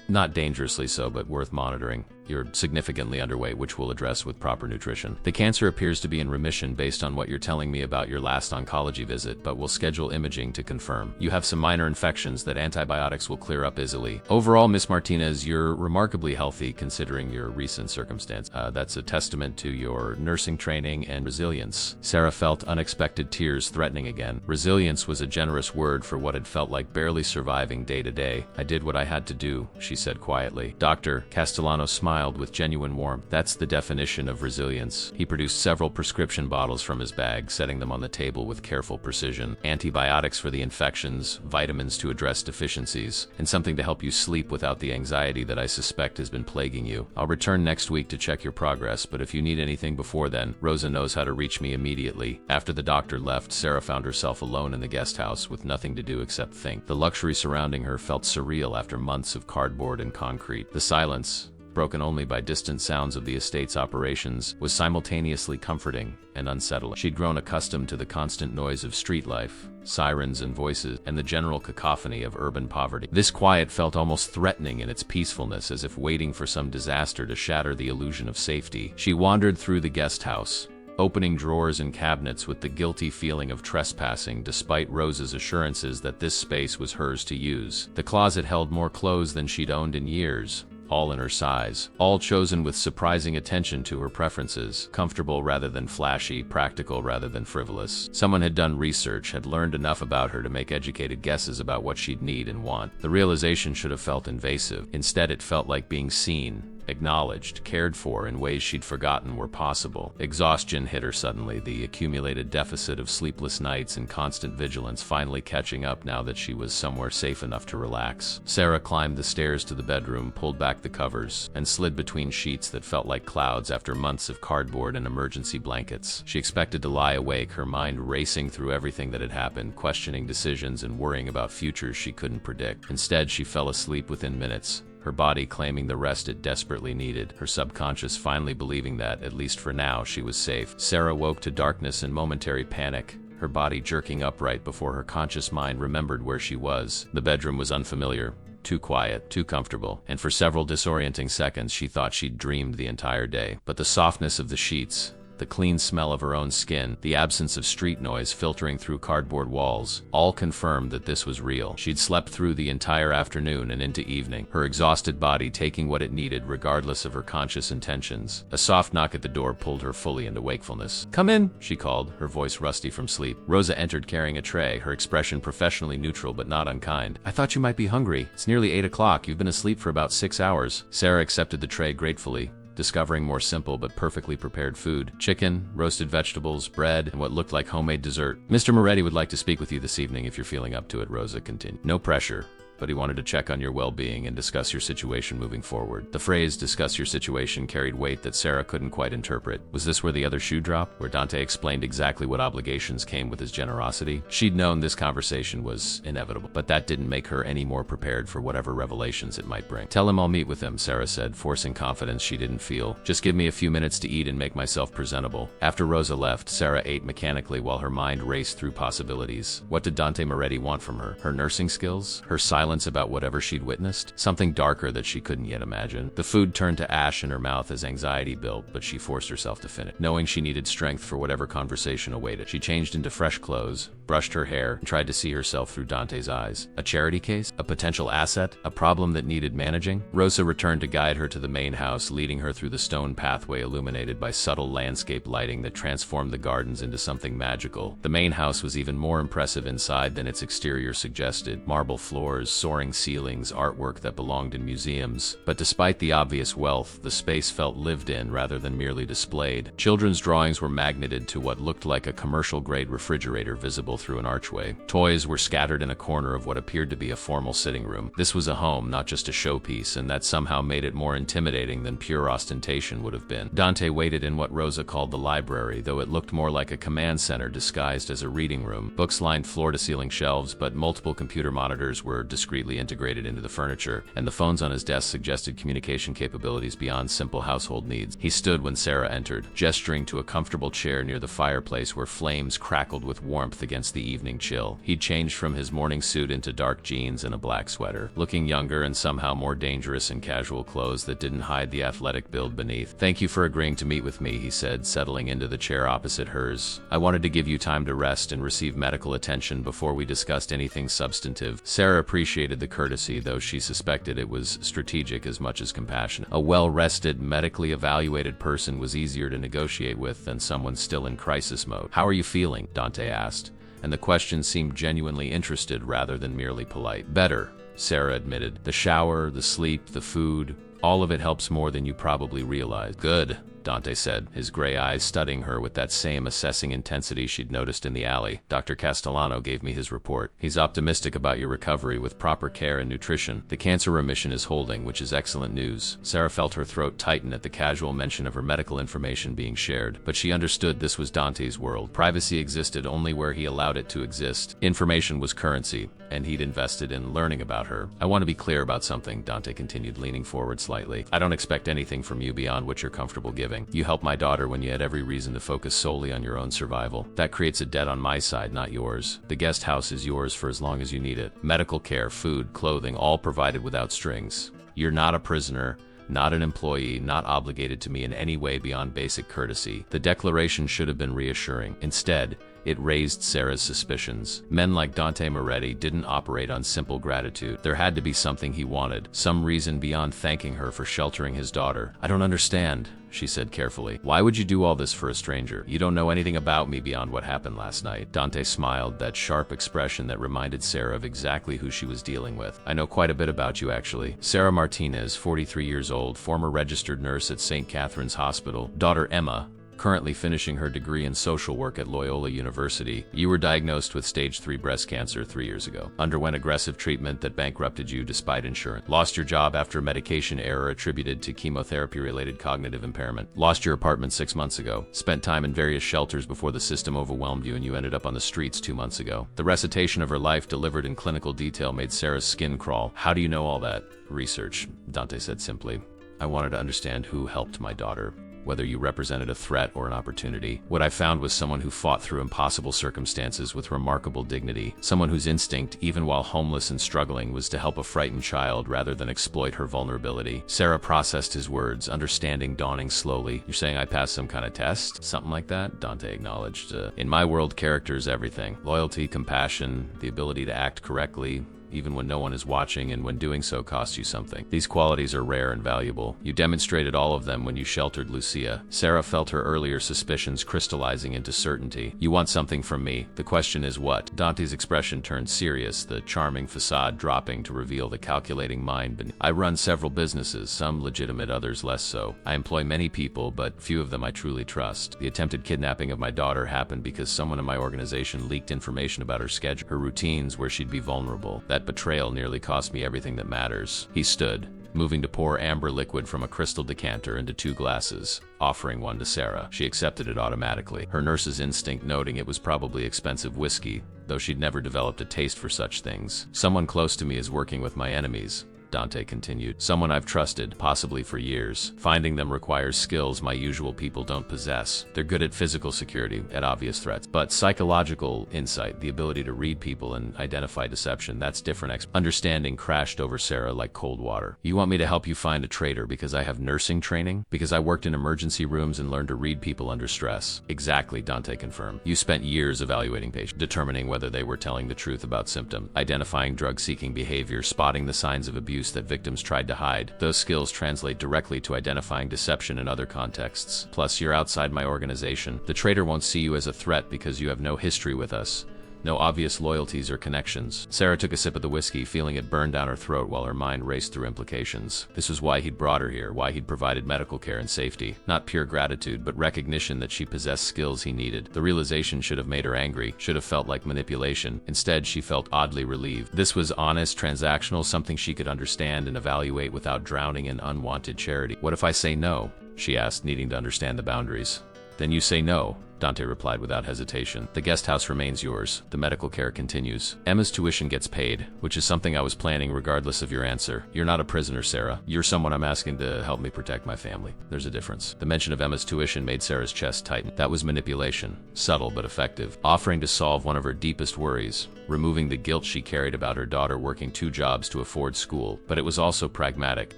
Not dangerously so, but worth monitoring. You're significantly underweight, which we'll address with proper nutrition. The cancer appears to be in remission based on what you're telling me about your last oncology visit, but we'll schedule imaging to confirm. You have some minor infections that antibiotics will clear up easily. Overall, Miss Martinez, you're remarkably healthy considering your recent circumstance. That's a testament to your nursing training and resilience. Sarah felt unexpected tears threatening again. Resilience was a generous word for what had felt like barely surviving day to day. "I did what I had to do," she said quietly. "Doctor," Castellano smiled with genuine warmth. "That's the definition of resilience." He produced several prescription bottles from his bag, setting them on the table with careful precision. "Antibiotics for the infections, vitamins to address deficiencies, and something to help you sleep without the anxiety that I suspect has been plaguing you. I'll return next week to check your progress, but if you need anything before then, Rosa knows how to reach me immediately." After the doctor left, Sarah found herself alone in the guest house with nothing to do except think. The luxury surrounding her felt surreal after months of cardboard and concrete. The silence, broken only by distant sounds of the estate's operations, was simultaneously comforting and unsettling. She'd grown accustomed to the constant noise of street life, sirens and voices, and the general cacophony of urban poverty. This quiet felt almost threatening in its peacefulness, as if waiting for some disaster to shatter the illusion of safety. She wandered through the guest house, opening drawers and cabinets with the guilty feeling of trespassing despite Rosa's assurances that this space was hers to use. The closet held more clothes than she'd owned in years, all in her size, all chosen with surprising attention to her preferences, comfortable rather than flashy, practical rather than frivolous. Someone had done research, had learned enough about her to make educated guesses about what she'd need and want. The realization should have felt invasive. Instead, it felt like being seen, acknowledged, cared for in ways she'd forgotten were possible. Exhaustion hit her suddenly, the accumulated deficit of sleepless nights and constant vigilance finally catching up now that she was somewhere safe enough to relax. Sarah climbed the stairs to the bedroom, pulled back the covers, and slid between sheets that felt like clouds after months of cardboard and emergency blankets. She expected to lie awake, her mind racing through everything that had happened, questioning decisions and worrying about futures she couldn't predict. Instead, she fell asleep within minutes, her body claiming the rest it desperately needed, her subconscious finally believing that, at least for now, she was safe. Sarah woke to darkness and momentary panic, her body jerking upright before her conscious mind remembered where she was. The bedroom was unfamiliar, too quiet, too comfortable, and for several disorienting seconds she thought she'd dreamed the entire day. But the softness of the sheets, the clean smell of her own skin, the absence of street noise filtering through cardboard walls, all confirmed that this was real. She'd slept through the entire afternoon and into evening, her exhausted body taking what it needed regardless of her conscious intentions. A soft knock at the door pulled her fully into wakefulness. "Come in," she called, her voice rusty from sleep. Rosa entered carrying a tray, her expression professionally neutral but not unkind. "I thought you might be hungry. It's nearly 8 o'clock. You've been asleep for about 6 hours. Sarah accepted the tray gratefully, discovering more simple but perfectly prepared food: chicken, roasted vegetables, bread, and what looked like homemade dessert. "Mr. Moretti would like to speak with you this evening if you're feeling up to it," Rosa continued. "No pressure, but he wanted to check on your well-being and discuss your situation moving forward." The phrase "discuss your situation" carried weight that Sarah couldn't quite interpret. Was this where the other shoe dropped, where Dante explained exactly what obligations came with his generosity? She'd known this conversation was inevitable, but that didn't make her any more prepared for whatever revelations it might bring. "Tell him I'll meet with him," Sarah said, forcing confidence she didn't feel. "Just give me a few minutes to eat and make myself presentable." After Rosa left, Sarah ate mechanically while her mind raced through possibilities. What did Dante Moretti want from her? Her nursing skills? Her silence about whatever she'd witnessed? Something darker that she couldn't yet imagine? The food turned to ash in her mouth as anxiety built, but she forced herself to finish, knowing she needed strength for whatever conversation awaited. She changed into fresh clothes, brushed her hair, and tried to see herself through Dante's eyes. A charity case? A potential asset? A problem that needed managing? Rosa returned to guide her to the main house, leading her through the stone pathway illuminated by subtle landscape lighting that transformed the gardens into something magical. The main house was even more impressive inside than its exterior suggested. Marble floors, soaring ceilings, artwork that belonged in museums. But despite the obvious wealth, the space felt lived in rather than merely displayed. Children's drawings were magneted to what looked like a commercial-grade refrigerator visible through an archway. Toys were scattered in a corner of what appeared to be a formal sitting room. This was a home, not just a showpiece, and that somehow made it more intimidating than pure ostentation would have been. Dante waited in what Rosa called the library, though it looked more like a command center disguised as a reading room. Books lined floor-to-ceiling shelves, but multiple computer monitors were discreetly integrated into the furniture, and the phones on his desk suggested communication capabilities beyond simple household needs. He stood when Sarah entered, gesturing to a comfortable chair near the fireplace where flames crackled with warmth against the evening chill. He'd changed from his morning suit into dark jeans and a black sweater, looking younger and somehow more dangerous in casual clothes that didn't hide the athletic build beneath. "Thank you for agreeing to meet with me," he said, settling into the chair opposite hers. "I wanted to give you time to rest and receive medical attention before we discussed anything substantive." Sarah appreciated the courtesy, though she suspected it was strategic as much as compassionate. A well-rested, medically evaluated person was easier to negotiate with than someone still in crisis mode. "How are you feeling?" Dante asked, and the question seemed genuinely interested rather than merely polite. "Better," Sarah admitted. "The shower, the sleep, the food, all of it helps more than you probably realize." "Good," Dante said, his gray eyes studying her with that same assessing intensity she'd noticed in the alley. "Dr. Castellano gave me his report. He's optimistic about your recovery with proper care and nutrition. The cancer remission is holding, which is excellent news." Sarah felt her throat tighten at the casual mention of her medical information being shared, but she understood this was Dante's world. Privacy existed only where he allowed it to exist. Information was currency, and he'd invested in learning about her. "I want to be clear about something," Dante continued, leaning forward slightly. "I don't expect anything from you beyond what you're comfortable giving. You helped my daughter when you had every reason to focus solely on your own survival. That creates a debt on my side, not yours. The guest house is yours for as long as you need it. Medical care, food, clothing, all provided without strings. You're not a prisoner, not an employee, not obligated to me in any way beyond basic courtesy." The declaration should have been reassuring. Instead, it raised Sarah's suspicions. Men like Dante Moretti didn't operate on simple gratitude. There had to be something he wanted, some reason beyond thanking her for sheltering his daughter. "I don't understand," she said carefully. "Why would you do all this for a stranger? You don't know anything about me beyond what happened last night." Dante smiled, that sharp expression that reminded Sarah of exactly who she was dealing with. "I know quite a bit about you, actually. Sarah Martinez, 43 years old, former registered nurse at St. Catherine's Hospital. Daughter Emma, currently finishing her degree in social work at Loyola University. You were diagnosed with stage 3 breast cancer 3 years ago. Underwent aggressive treatment that bankrupted you despite insurance. Lost your job after medication error attributed to chemotherapy-related cognitive impairment. Lost your apartment 6 months ago. Spent time in various shelters before the system overwhelmed you and you ended up on the streets 2 months ago." The recitation of her life delivered in clinical detail made Sarah's skin crawl. "How do you know all that?" "Research," Dante said simply. "I wanted to understand who helped my daughter, whether you represented a threat or an opportunity. What I found was someone who fought through impossible circumstances with remarkable dignity, someone whose instinct, even while homeless and struggling, was to help a frightened child rather than exploit her vulnerability." Sarah processed his words, understanding dawning slowly. "You're saying I passed some kind of test? Something like that?" Dante acknowledged. In my world, character is everything. Loyalty, compassion, the ability to act correctly, even when no one is watching and when doing so costs you something. These qualities are rare and valuable. You demonstrated all of them when you sheltered Lucia." Sarah felt her earlier suspicions crystallizing into certainty. "You want something from me. The question is what?" Dante's expression turned serious, the charming facade dropping to reveal the calculating mind beneath. "I run several businesses, some legitimate, others less so. I employ many people, but few of them I truly trust. The attempted kidnapping of my daughter happened because someone in my organization leaked information about her schedule, her routines, where she'd be vulnerable. That betrayal nearly cost me everything that matters." He stood, moving to pour amber liquid from a crystal decanter into 2 glasses, offering one to Sarah. She accepted it automatically, her nurse's instinct noting it was probably expensive whiskey, though she'd never developed a taste for such things. "Someone close to me is working with my enemies," Dante continued. "Someone I've trusted, possibly for years. Finding them requires skills my usual people don't possess. They're good at physical security, at obvious threats. But psychological insight, the ability to read people and identify deception, that's different." Understanding crashed over Sarah like cold water. "You want me to help you find a traitor because I have nursing training? Because I worked in emergency rooms and learned to read people under stress?" "Exactly," Dante confirmed. "You spent years evaluating patients, determining whether they were telling the truth about symptoms, identifying drug-seeking behavior, spotting the signs of abuse that victims tried to hide. Those skills translate directly to identifying deception in other contexts. Plus, you're outside my organization. The traitor won't see you as a threat because you have no history with us. No obvious loyalties or connections. Sarah took a sip of the whiskey, feeling it burn down her throat while her mind raced through implications. This was why he'd brought her here, why he'd provided medical care and safety. Not pure gratitude, but recognition that she possessed skills he needed. The realization should have made her angry, should have felt like manipulation. Instead, she felt oddly relieved. This was honest, transactional, something she could understand and evaluate without drowning in unwanted charity. What if I say no? She asked, needing to understand the boundaries. Then you say no, Dante replied without hesitation. The guest house remains yours. The medical care continues. Emma's tuition gets paid, which is something I was planning regardless of your answer. You're not a prisoner, Sarah. You're someone I'm asking to help me protect my family. There's a difference. The mention of Emma's tuition made Sarah's chest tighten. That was manipulation. Subtle but effective. Offering to solve one of her deepest worries. Removing the guilt she carried about her daughter working 2 jobs to afford school. But it was also pragmatic.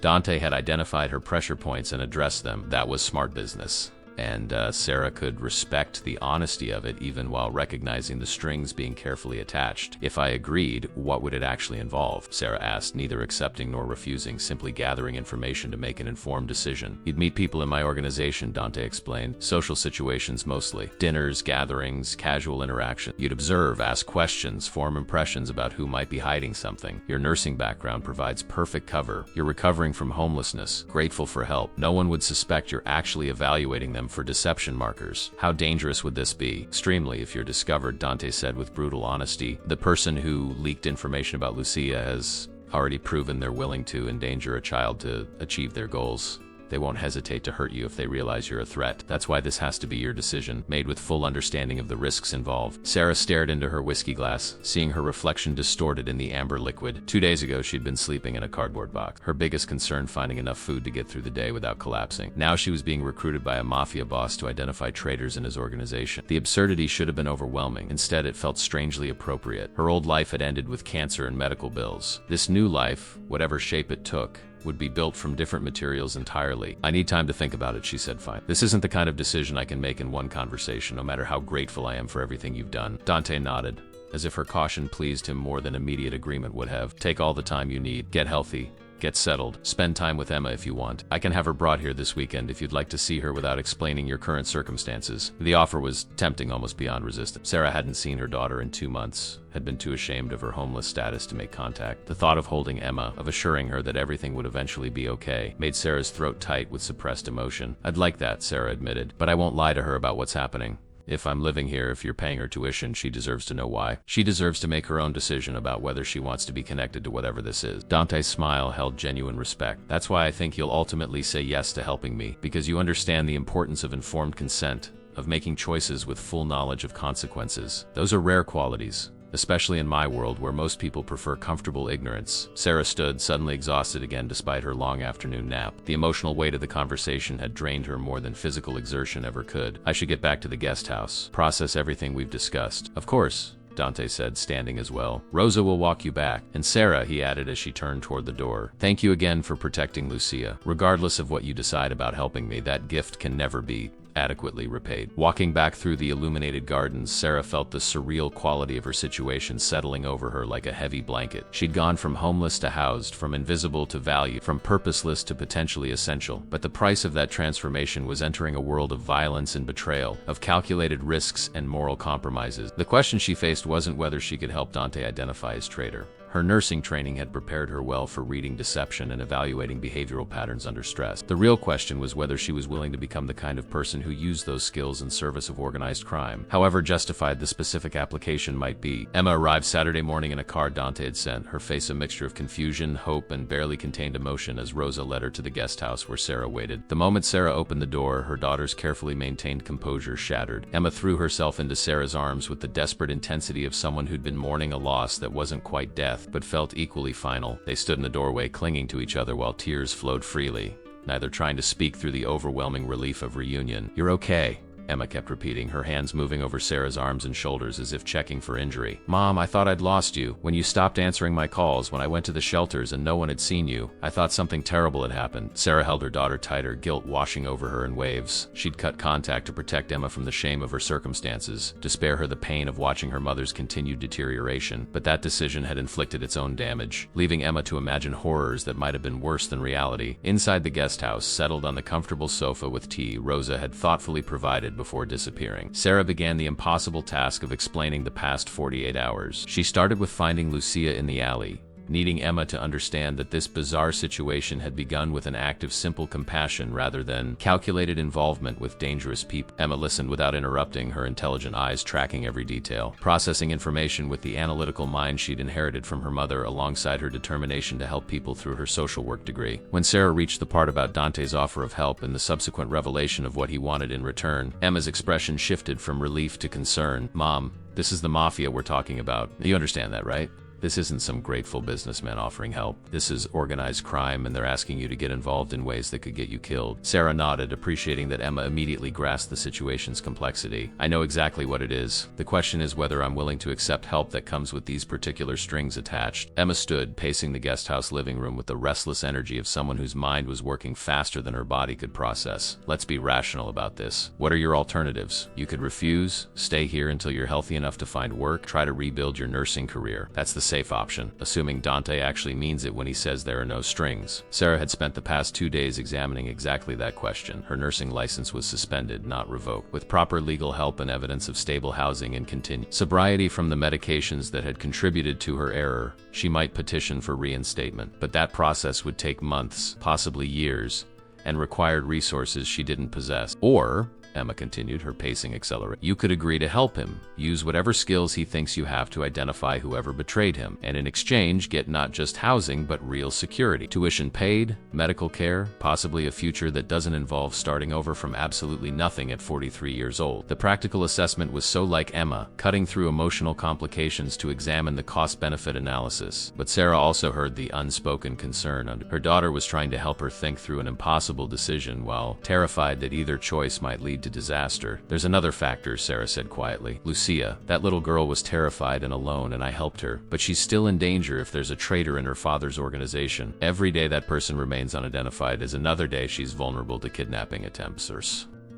Dante had identified her pressure points and addressed them. That was smart business. And Sarah could respect the honesty of it even while recognizing the strings being carefully attached. If I agreed, what would it actually involve? Sarah asked, neither accepting nor refusing, simply gathering information to make an informed decision. You'd meet people in my organization, Dante explained. Social situations mostly. Dinners, gatherings, casual interaction. You'd observe, ask questions, form impressions about who might be hiding something. Your nursing background provides perfect cover. You're recovering from homelessness, grateful for help. No one would suspect you're actually evaluating them for deception markers. How dangerous would this be? Extremely if you're discovered, Dante said with brutal honesty. The person who leaked information about Lucia has already proven they're willing to endanger a child to achieve their goals. They won't hesitate to hurt you if they realize you're a threat. That's why this has to be your decision, made with full understanding of the risks involved. Sarah stared into her whiskey glass, seeing her reflection distorted in the amber liquid. 2 days ago, she'd been sleeping in a cardboard box. Her biggest concern finding enough food to get through the day without collapsing. Now she was being recruited by a mafia boss to identify traitors in his organization. The absurdity should have been overwhelming. Instead, it felt strangely appropriate. Her old life had ended with cancer and medical bills. This new life, whatever shape it took, would be built from different materials entirely. I need time to think about it, she said fine. This isn't the kind of decision I can make in one conversation, no matter how grateful I am for everything you've done. Dante nodded, as if her caution pleased him more than immediate agreement would have. Take all the time you need. Get healthy. Get settled. Spend time with Emma if you want. I can have her brought here this weekend if you'd like to see her without explaining your current circumstances. The offer was tempting almost beyond resistance. Sarah hadn't seen her daughter in 2 months, had been too ashamed of her homeless status to make contact. The thought of holding Emma, of assuring her that everything would eventually be okay, made Sarah's throat tight with suppressed emotion. I'd like that, Sarah admitted, but I won't lie to her about what's happening. If I'm living here, if you're paying her tuition, she deserves to know why. She deserves to make her own decision about whether she wants to be connected to whatever this is. Dante's smile held genuine respect. That's why I think you'll ultimately say yes to helping me, because you understand the importance of informed consent, of making choices with full knowledge of consequences. Those are rare qualities, especially in my world where most people prefer comfortable ignorance. Sarah stood, suddenly exhausted again despite her long afternoon nap. The emotional weight of the conversation had drained her more than physical exertion ever could. I should get back to the guest house, process everything we've discussed. Of course, Dante said, standing as well. Rosa will walk you back. And Sarah, he added as she turned toward the door, thank you again for protecting Lucia. Regardless of what you decide about helping me, that gift can never be adequately repaid. Walking back through the illuminated gardens, Sarah felt the surreal quality of her situation settling over her like a heavy blanket. She'd gone from homeless to housed, from invisible to valued, from purposeless to potentially essential. But the price of that transformation was entering a world of violence and betrayal, of calculated risks and moral compromises. The question she faced wasn't whether she could help Dante identify his traitor. Her nursing training had prepared her well for reading deception and evaluating behavioral patterns under stress. The real question was whether she was willing to become the kind of person who used those skills in service of organized crime, however justified the specific application might be. Emma arrived Saturday morning in a car Dante had sent, her face a mixture of confusion, hope, and barely contained emotion as Rosa led her to the guest house where Sarah waited. The moment Sarah opened the door, her daughter's carefully maintained composure shattered. Emma threw herself into Sarah's arms with the desperate intensity of someone who'd been mourning a loss that wasn't quite death, but felt equally final. They stood in the doorway, clinging to each other while tears flowed freely, neither trying to speak through the overwhelming relief of reunion. You're okay, Emma kept repeating, her hands moving over Sarah's arms and shoulders as if checking for injury. Mom, I thought I'd lost you. When you stopped answering my calls, when I went to the shelters and no one had seen you, I thought something terrible had happened. Sarah held her daughter tighter, guilt washing over her in waves. She'd cut contact to protect Emma from the shame of her circumstances, to spare her the pain of watching her mother's continued deterioration. But that decision had inflicted its own damage, leaving Emma to imagine horrors that might have been worse than reality. Inside the guest house, settled on the comfortable sofa with tea Rosa had thoughtfully provided, minute before disappearing. Sarah began the impossible task of explaining the past 48 hours. She started with finding Lucia in the alley, needing Emma to understand that this bizarre situation had begun with an act of simple compassion rather than calculated involvement with dangerous people. Emma listened without interrupting, her intelligent eyes tracking every detail, processing information with the analytical mind she'd inherited from her mother alongside her determination to help people through her social work degree. When Sarah reached the part about Dante's offer of help and the subsequent revelation of what he wanted in return, Emma's expression shifted from relief to concern. "Mom, this is the Mafia we're talking about. You understand that, right? This isn't some grateful businessman offering help. This is organized crime, and they're asking you to get involved in ways that could get you killed." Sarah nodded, appreciating that Emma immediately grasped the situation's complexity. "I know exactly what it is. The question is whether I'm willing to accept help that comes with these particular strings attached." Emma stood, pacing the guest house living room with the restless energy of someone whose mind was working faster than her body could process. "Let's be rational about this. What are your alternatives? You could refuse, stay here until you're healthy enough to find work, try to rebuild your nursing career. That's the safe option, assuming Dante actually means it when he says there are no strings. Sarah had spent the past 2 days examining exactly that question. Her nursing license was suspended, not revoked. With proper legal help and evidence of stable housing and continued sobriety from the medications that had contributed to her error, she might petition for reinstatement. But that process would take months, possibly years, and required resources she didn't possess. Or, Emma continued, her pacing accelerated, you could agree to help him, use whatever skills he thinks you have to identify whoever betrayed him, and in exchange get not just housing but real security. Tuition paid, medical care, possibly a future that doesn't involve starting over from absolutely nothing at 43 years old. The practical assessment was so like Emma, cutting through emotional complications to examine the cost-benefit analysis. But Sarah also heard the unspoken concern under her daughter was trying to help her think through an impossible decision while terrified that either choice might lead to disaster. "There's another factor," Sarah said quietly. "Lucia, that little girl was terrified and alone, and I helped her. But she's still in danger if there's a traitor in her father's organization. Every day that person remains unidentified is another day she's vulnerable to kidnapping attempts.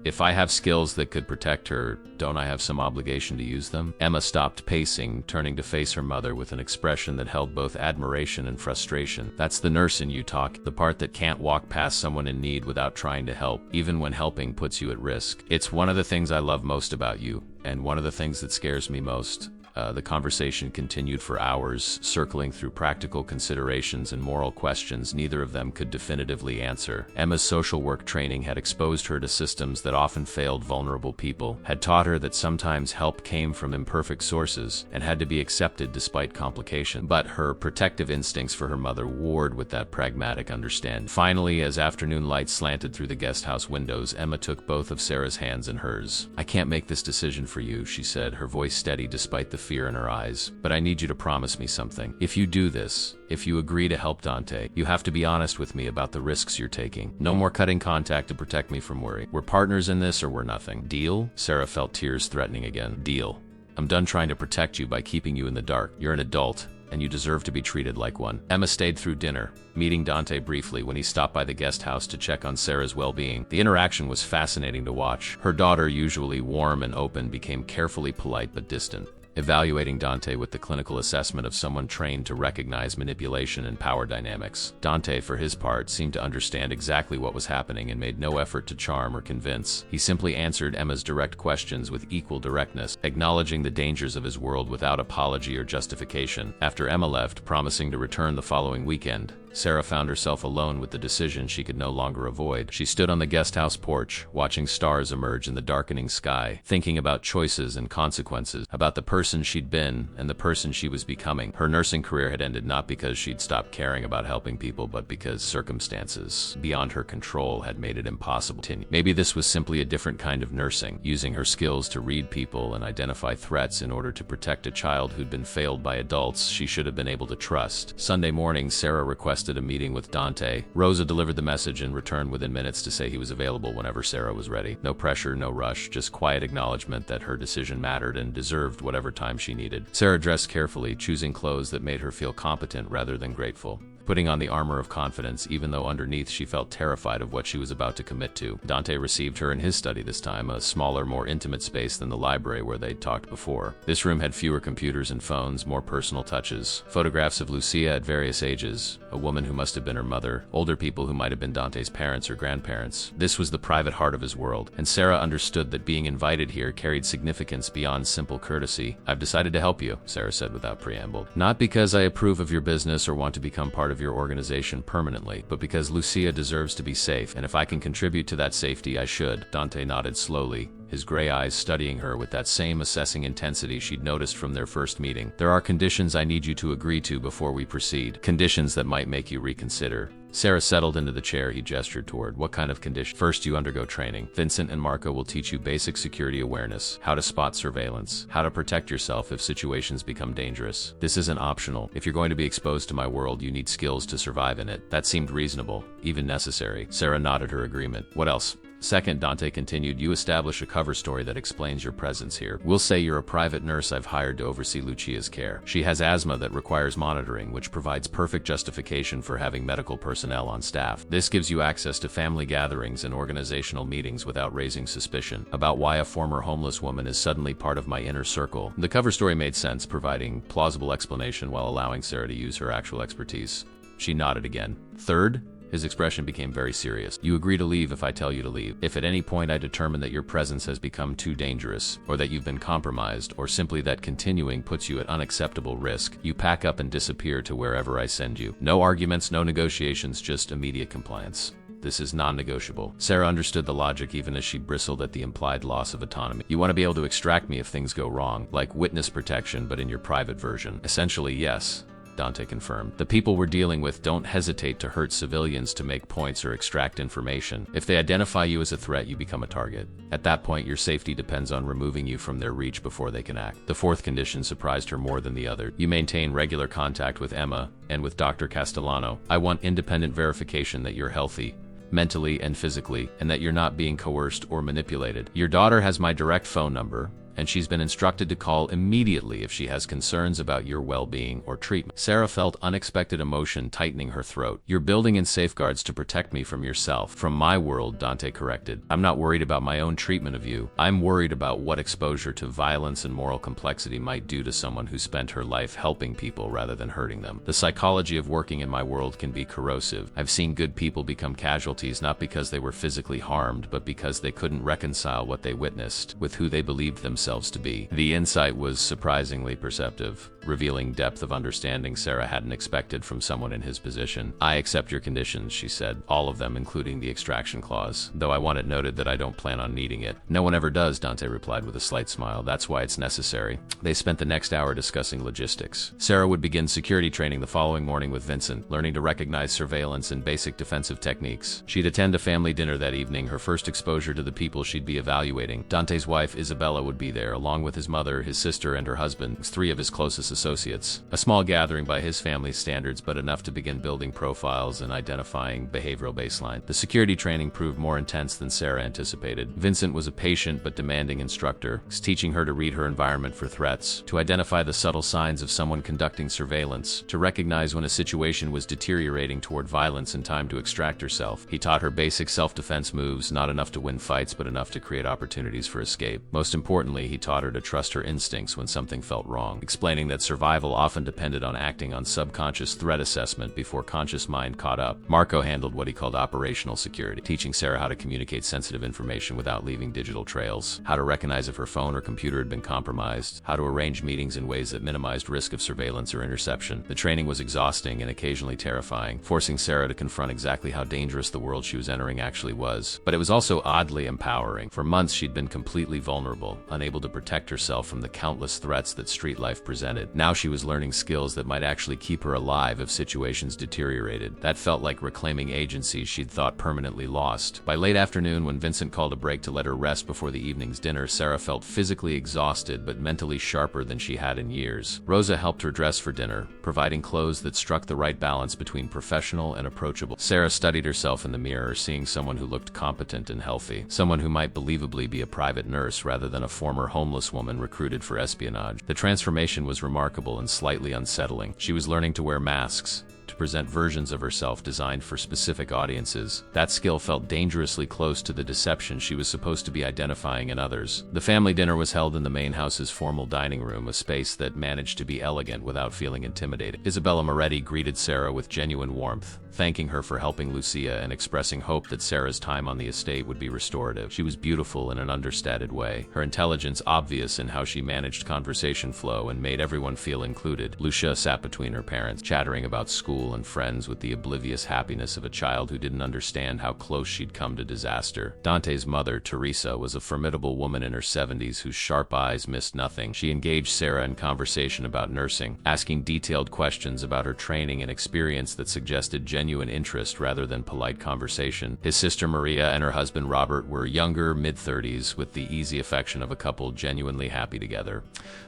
If I have skills that could protect her, don't I have some obligation to use them?" Emma stopped pacing, turning to face her mother with an expression that held both admiration and frustration. "That's the nurse in you talk, the part that can't walk past someone in need without trying to help, even when helping puts you at risk. It's one of the things I love most about you, and one of the things that scares me most." The conversation continued for hours, circling through practical considerations and moral questions neither of them could definitively answer. Emma's social work training had exposed her to systems that often failed vulnerable people, had taught her that sometimes help came from imperfect sources and had to be accepted despite complication. But her protective instincts for her mother warred with that pragmatic understanding. Finally, as afternoon light slanted through the guest house windows, Emma took both of Sarah's hands in hers. "I can't make this decision for you," she said, her voice steady despite the fear in her eyes. "But I need you to promise me something. If you do this, if you agree to help Dante, you have to be honest with me about the risks you're taking. No more cutting contact to protect me from worry. We're partners in this or we're nothing. Deal?" Sarah felt tears threatening again. "Deal. I'm done trying to protect you by keeping you in the dark. You're an adult, and you deserve to be treated like one." Emma stayed through dinner, meeting Dante briefly when he stopped by the guest house to check on Sarah's well-being. The interaction was fascinating to watch. Her daughter, usually warm and open, became carefully polite but distant, evaluating Dante with the clinical assessment of someone trained to recognize manipulation and power dynamics. Dante, for his part, seemed to understand exactly what was happening and made no effort to charm or convince. He simply answered Emma's direct questions with equal directness, acknowledging the dangers of his world without apology or justification. After Emma left, promising to return the following weekend, Sarah found herself alone with the decision she could no longer avoid. She stood on the guest house porch, watching stars emerge in the darkening sky, thinking about choices and consequences, about the person she'd been and the person she was becoming. Her nursing career had ended not because she'd stopped caring about helping people, but because circumstances beyond her control had made it impossible to continue. Maybe this was simply a different kind of nursing, using her skills to read people and identify threats in order to protect a child who'd been failed by adults she should have been able to trust. Sunday morning, Sarah requested a meeting with Dante. Rosa delivered the message and returned within minutes to say he was available whenever Sarah was ready. No pressure, no rush, just quiet acknowledgement that her decision mattered and deserved whatever time she needed. Sarah dressed carefully, choosing clothes that made her feel competent rather than grateful. putting on the armor of confidence even though underneath she felt terrified of what she was about to commit to. Dante received her in his study this time, a smaller, more intimate space than the library where they'd talked before. This room had fewer computers and phones, more personal touches. Photographs of Lucia at various ages, a woman who must have been her mother, older people who might have been Dante's parents or grandparents. This was the private heart of his world, and Sarah understood that being invited here carried significance beyond simple courtesy. "I've decided to help you," Sarah said without preamble. "Not because I approve of your business or want to become part of your organization permanently, but because Lucia deserves to be safe, and if I can contribute to that safety, I should." Dante nodded slowly, his gray eyes studying her with that same assessing intensity she'd noticed from their first meeting. "There are conditions I need you to agree to before we proceed. Conditions that might make you reconsider." Sarah settled into the chair he gestured toward. "What kind of condition?" "First, you undergo training. Vincent and Marco will teach you basic security awareness, how to spot surveillance, how to protect yourself if situations become dangerous. This isn't optional. If you're going to be exposed to my world, you need skills to survive in it." That seemed reasonable, even necessary. Sarah nodded her agreement. "What else?" "Second," Dante continued, "you establish a cover story that explains your presence here. We'll say you're a private nurse I've hired to oversee Lucia's care. She has asthma that requires monitoring, which provides perfect justification for having medical personnel on staff. This gives you access to family gatherings and organizational meetings without raising suspicion about why a former homeless woman is suddenly part of my inner circle." The cover story made sense, providing plausible explanation while allowing Sarah to use her actual expertise. She nodded again. "Third?" His expression became very serious. "You agree to leave if I tell you to leave. If at any point I determine that your presence has become too dangerous, or that you've been compromised, or simply that continuing puts you at unacceptable risk, you pack up and disappear to wherever I send you. No arguments, no negotiations, just immediate compliance. This is non-negotiable." Sarah understood the logic even as she bristled at the implied loss of autonomy. "You want to be able to extract me if things go wrong, like witness protection but in your private version." "Essentially, yes," Dante confirmed. "The people we're dealing with don't hesitate to hurt civilians to make points or extract information. If they identify you as a threat, you become a target. At that point, your safety depends on removing you from their reach before they can act." The fourth condition surprised her more than the other. "You maintain regular contact with Emma and with Dr. Castellano. I want independent verification that you're healthy, mentally and physically, and that you're not being coerced or manipulated. Your daughter has my direct phone number, and she's been instructed to call immediately if she has concerns about your well-being or treatment." Sarah felt unexpected emotion tightening her throat. "You're building in safeguards to protect me from yourself, from my world," Dante corrected. "I'm not worried about my own treatment of you. I'm worried about what exposure to violence and moral complexity might do to someone who spent her life helping people rather than hurting them. The psychology of working in my world can be corrosive. I've seen good people become casualties not because they were physically harmed, but because they couldn't reconcile what they witnessed with who they believed themselves to be." The insight was surprisingly perceptive, revealing depth of understanding Sarah hadn't expected from someone in his position. "I accept your conditions," she said, "all of them, including the extraction clause, though I want it noted that I don't plan on needing it." "No one ever does," Dante replied with a slight smile. "That's why it's necessary." They spent the next hour discussing logistics. Sarah would begin security training the following morning with Vincent, learning to recognize surveillance and basic defensive techniques. She'd attend a family dinner that evening, her first exposure to the people she'd be evaluating. Dante's wife, Isabella, would be there, along with his mother, his sister, and her husband, three of his closest associates. A small gathering by his family's standards, but enough to begin building profiles and identifying behavioral baseline. The security training proved more intense than Sarah anticipated. Vincent was a patient but demanding instructor, teaching her to read her environment for threats, to identify the subtle signs of someone conducting surveillance, to recognize when a situation was deteriorating toward violence in time to extract herself. He taught her basic self-defense moves, not enough to win fights, but enough to create opportunities for escape. Most importantly, he taught her to trust her instincts when something felt wrong, explaining that survival often depended on acting on subconscious threat assessment before conscious mind caught up. Marco handled what he called operational security, teaching Sarah how to communicate sensitive information without leaving digital trails, how to recognize if her phone or computer had been compromised, how to arrange meetings in ways that minimized risk of surveillance or interception. The training was exhausting and occasionally terrifying, forcing Sarah to confront exactly how dangerous the world she was entering actually was. But it was also oddly empowering. For months she'd been completely vulnerable, unable to protect herself from the countless threats that street life presented. Now she was learning skills that might actually keep her alive if situations deteriorated. That felt like reclaiming agency she'd thought permanently lost. By late afternoon, when Vincent called a break to let her rest before the evening's dinner, Sarah felt physically exhausted but mentally sharper than she had in years. Rosa helped her dress for dinner, providing clothes that struck the right balance between professional and approachable. Sarah studied herself in the mirror, seeing someone who looked competent and healthy, someone who might believably be a private nurse rather than a former homeless woman recruited for espionage. The transformation was remarkable and slightly unsettling. She was learning to wear masks, to to present versions of herself designed for specific audiences. That skill felt dangerously close to the deception she was supposed to be identifying in others. The family dinner was held in the main house's formal dining room, a space that managed to be elegant without feeling intimidating. Isabella Moretti greeted Sarah with genuine warmth, thanking her for helping Lucia and expressing hope that Sarah's time on the estate would be restorative. She was beautiful in an understated way, her intelligence obvious in how she managed conversation flow and made everyone feel included. Lucia sat between her parents, chattering about school and friends with the oblivious happiness of a child who didn't understand how close she'd come to disaster. Dante's mother, Teresa, was a formidable woman in her 70s whose sharp eyes missed nothing. She engaged Sarah in conversation about nursing, asking detailed questions about her training and experience that suggested genuine interest rather than polite conversation. His sister Maria and her husband Robert were younger, mid-30s, with the easy affection of a couple genuinely happy together.